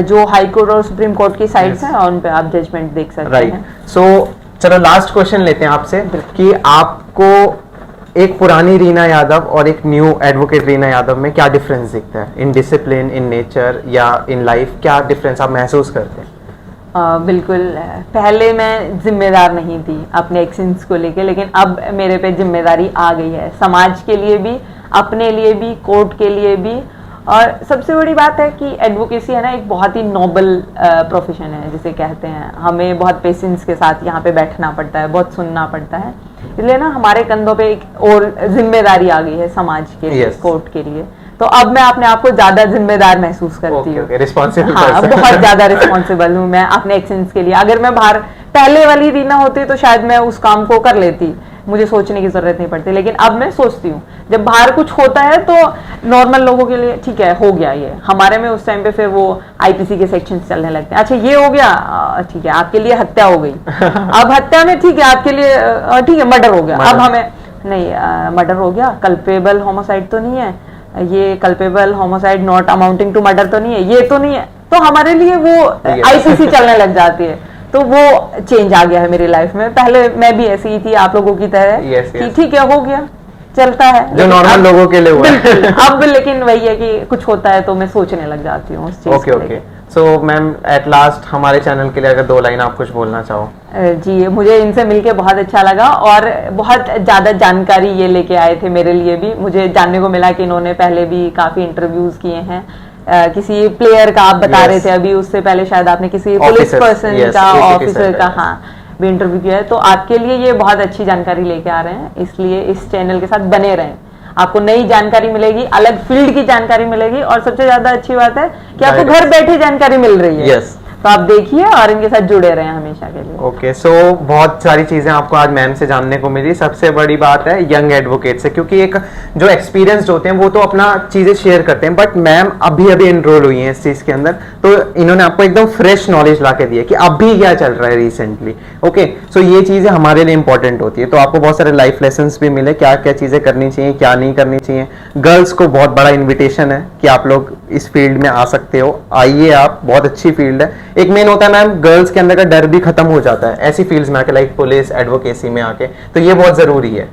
B: जो हाई कोर्ट और सुप्रीम कोर्ट की साइट्स हैं, उन पे आप जजमेंट देख सकते हैं।
A: सो चलो लास्ट क्वेश्चन लेते हैं आपसे कि आपको एक पुरानी रीना यादव और एक न्यू एडवोकेट रीना यादव में क्या डिफरेंस दिखता है, इन डिसिप्लिन, इन नेचर या इन लाइफ? क्या डिफरेंस आप महसूस करते हैं?
B: बिल्कुल। पहले मैं जिम्मेदार नहीं थी अपने एक्शंस को लेके, लेकिन अब मेरे पे जिम्मेदारी आ गई है, समाज के लिए भी, अपने लिए भी, कोर्ट के लिए भी। और सबसे बड़ी बात है कि एडवोकेसी है ना एक बहुत ही नोबल प्रोफेशन है जिसे कहते हैं। हमें बहुत पेशेंस के साथ यहाँ पे बैठना पड़ता है, बहुत सुनना पड़ता है, इसलिए ना हमारे कंधों पे एक और जिम्मेदारी आ गई है समाज के लिए, कोर्ट के लिए। तो अब मैं अपने आप को ज्यादा जिम्मेदार महसूस करती हूँ।
A: रिस्पॉन्सिबल।
B: हाँ, बहुत ज्यादा रिस्पॉन्सिबल हूँ मैं अपने एक्शंस के लिए। अगर मैं बाहर पहले वाली रीना होती तो शायद मैं उस काम को कर लेती, मुझे सोचने की जरूरत नहीं पड़ती। लेकिन अब मैं सोचती हूँ, जब बाहर कुछ होता है तो नॉर्मल लोगों के लिए ठीक है, हो गया ये, हमारे में उस टाइम पे फिर वो आईपीसी के सेक्शंस चलने लगते हैं। अच्छा ये हो गया, ठीक है, आपके लिए हत्या हो गई। अब हत्या में ठीक है, आपके लिए ठीक है, मर्डर हो गया। अब हमें नहीं, मर्डर हो गया, कल्पेबल होमोसाइड तो नहीं है, ये culpable homicide not amounting to murder तो नहीं है, ये तो नहीं है, तो हमारे लिए वो आईपीसी चलने लग जाती है। तो वो चेंज आ गया है मेरी लाइफ में। पहले मैं भी ऐसी ही थी आप लोगों की तरह कि ठीक है, हो गया, चलता है,
A: जो नॉर्मल लोगों के लिए हुआ है।
B: अब लेकिन वही है कि कुछ होता है तो मैं सोचने लग जाती हूँ उस चीज
A: को लेके। सो मैम एट लास्ट हमारे चैनल के लिए अगर 2 लाइन आप कुछ बोलना चाहो।
B: जी, मुझे इनसे मिलके बहुत अच्छा लगा और बहुत ज्यादा जानकारी ये लेके आए थे मेरे लिए भी। मुझे जानने को मिला कि इन्होंने पहले भी काफी इंटरव्यूज किए हैं। किसी प्लेयर का आप बता रहे थे अभी, उससे पहले शायद आपने किसी पुलिस पर्सन का, ऑफिसर का, हाँ, भी इंटरव्यू किया है। तो आपके लिए ये बहुत अच्छी जानकारी लेके आ रहे हैं, इसलिए इस चैनल के साथ बने रहें। आपको नई जानकारी मिलेगी, अलग फील्ड की जानकारी मिलेगी, और सबसे ज्यादा अच्छी बात है कि आपको घर बैठे जानकारी मिल रही है। तो आप देखिए और इनके साथ जुड़े रहें हमेशा के लिए।
A: ओके, सो बहुत सारी चीजें आपको आज मैम से जानने को मिली। सबसे बड़ी बात है यंग एडवोकेट से, क्योंकि एक जो एक्सपीरियंस्ड होते हैं वो तो अपना चीजें शेयर करते हैं, बट मैम अभी अभी एनरोल हुई हैं इस चीज के अंदर, तो इन्होंने आपको एकदम फ्रेश नॉलेज ला के दी है कि अभी क्या चल रहा है रिसेंटली। ओके, सो ये चीजें हमारे लिए इंपॉर्टेंट होती है। तो आपको बहुत सारे लाइफ लेसन भी मिले, क्या क्या चीजें करनी चाहिए, क्या नहीं करनी चाहिए। गर्ल्स को बहुत बड़ा इन्विटेशन है कि आप लोग इस फील्ड में आ सकते हो, आइए आप, बहुत अच्छी फील्ड है। एक मेन होता है मैम, गर्ल्स के अंदर का डर भी खत्म हो जाता है ऐसी फील्ड्स में आके, लाइक पुलिस, एडवोकेसी में आके, तो ये बहुत जरूरी है।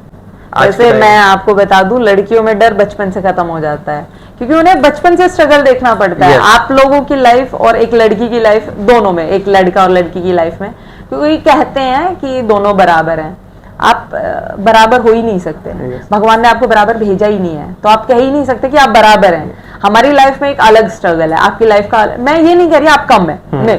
B: वैसे मैं आपको बता दूं, लड़कियों में डर बचपन से खत्म हो जाता है, क्योंकि उन्हें बचपन से स्ट्रगल देखना पड़ता है। आप लोगों की लाइफ और एक लड़की की लाइफ, दोनों में, एक लड़का और लड़की की लाइफ में, क्योंकि कहते हैं कि दोनों बराबर हैं, आप बराबर हो ही नहीं सकते। भगवान ने आपको बराबर भेजा ही नहीं है, तो आप कह ही नहीं सकते कि आप बराबर हैं। हमारी लाइफ में एक अलग स्ट्रगल है, आपकी लाइफ का, मैं ये नहीं कह रही आप कम है, नहीं,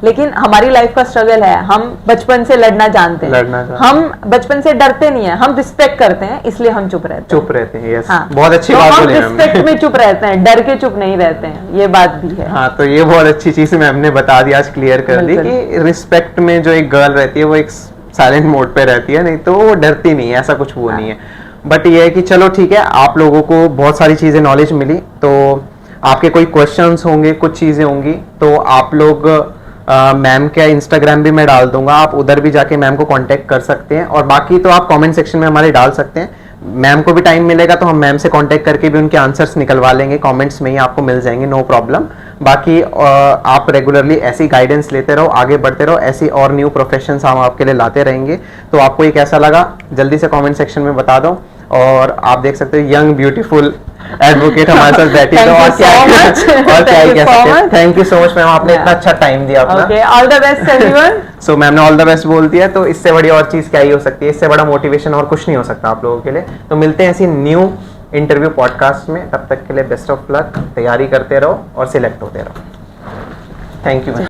B: लेकिन हमारी लाइफ का स्ट्रगल है। हम बचपन से लड़ना जानते हैं, हम बचपन से डरते नहीं है, हम रिस्पेक्ट करते हैं, इसलिए हम चुप रहते हैं।
A: यस, हाँ। बहुत अच्छी बात बोली।
B: हम रिस्पेक्ट में चुप रहते हैं, डर के चुप नहीं रहते हैं, ये बात भी है।
A: हाँ, तो ये बहुत अच्छी चीज मैम ने बता दी, आज क्लियर कर दी कि रिस्पेक्ट में जो एक गर्ल रहती है वो एक साइलेंट मोड पे रहती है, नहीं तो वो डरती नहीं है, ऐसा कुछ वो नहीं है। बट ये है कि चलो ठीक है, आप लोगों को बहुत सारी चीजें नॉलेज मिली, तो आपके कोई क्वेश्चंस होंगे, कुछ चीजें होंगी, तो आप लोग मैम का इंस्टाग्राम भी मैं डाल दूंगा, आप उधर भी जाके मैम को कांटेक्ट कर सकते हैं, और बाकी तो आप कमेंट सेक्शन में हमारे डाल सकते हैं। मैम को भी टाइम मिलेगा तो हम मैम से कांटेक्ट करके भी उनके आंसर्स निकलवा लेंगे, कमेंट्स में ही आपको मिल जाएंगे, नो प्रॉब्लम। बाकी आप रेगुलरली ऐसी गाइडेंस लेते रहो, आगे बढ़ते रहो, ऐसी और न्यू प्रोफेशंस हम आपके लिए लाते रहेंगे। तो आपको ये कैसा लगा जल्दी से कमेंट सेक्शन में बता दो, और आप देख सकते हो यंग ब्यूटीफुल एडवोकेट हमारे साथ बैठी है, और क्या कह सकते हैं। Thank you so much ma'am, आपने इतना अच्छा टाइम दिया अपना।
B: All the best everyone.
A: So ma'am ने ऑल द बेस्ट बोल दिया, तो इससे बड़ी और चीज क्या ही हो सकती है, इससे बड़ा मोटिवेशन और कुछ नहीं हो सकता आप लोगों के लिए। तो मिलते हैं ऐसी न्यू इंटरव्यू पॉडकास्ट में, तब तक के लिए बेस्ट ऑफ लक, तैयारी करते रहो और सिलेक्ट होते रहो। Thank you ma'am.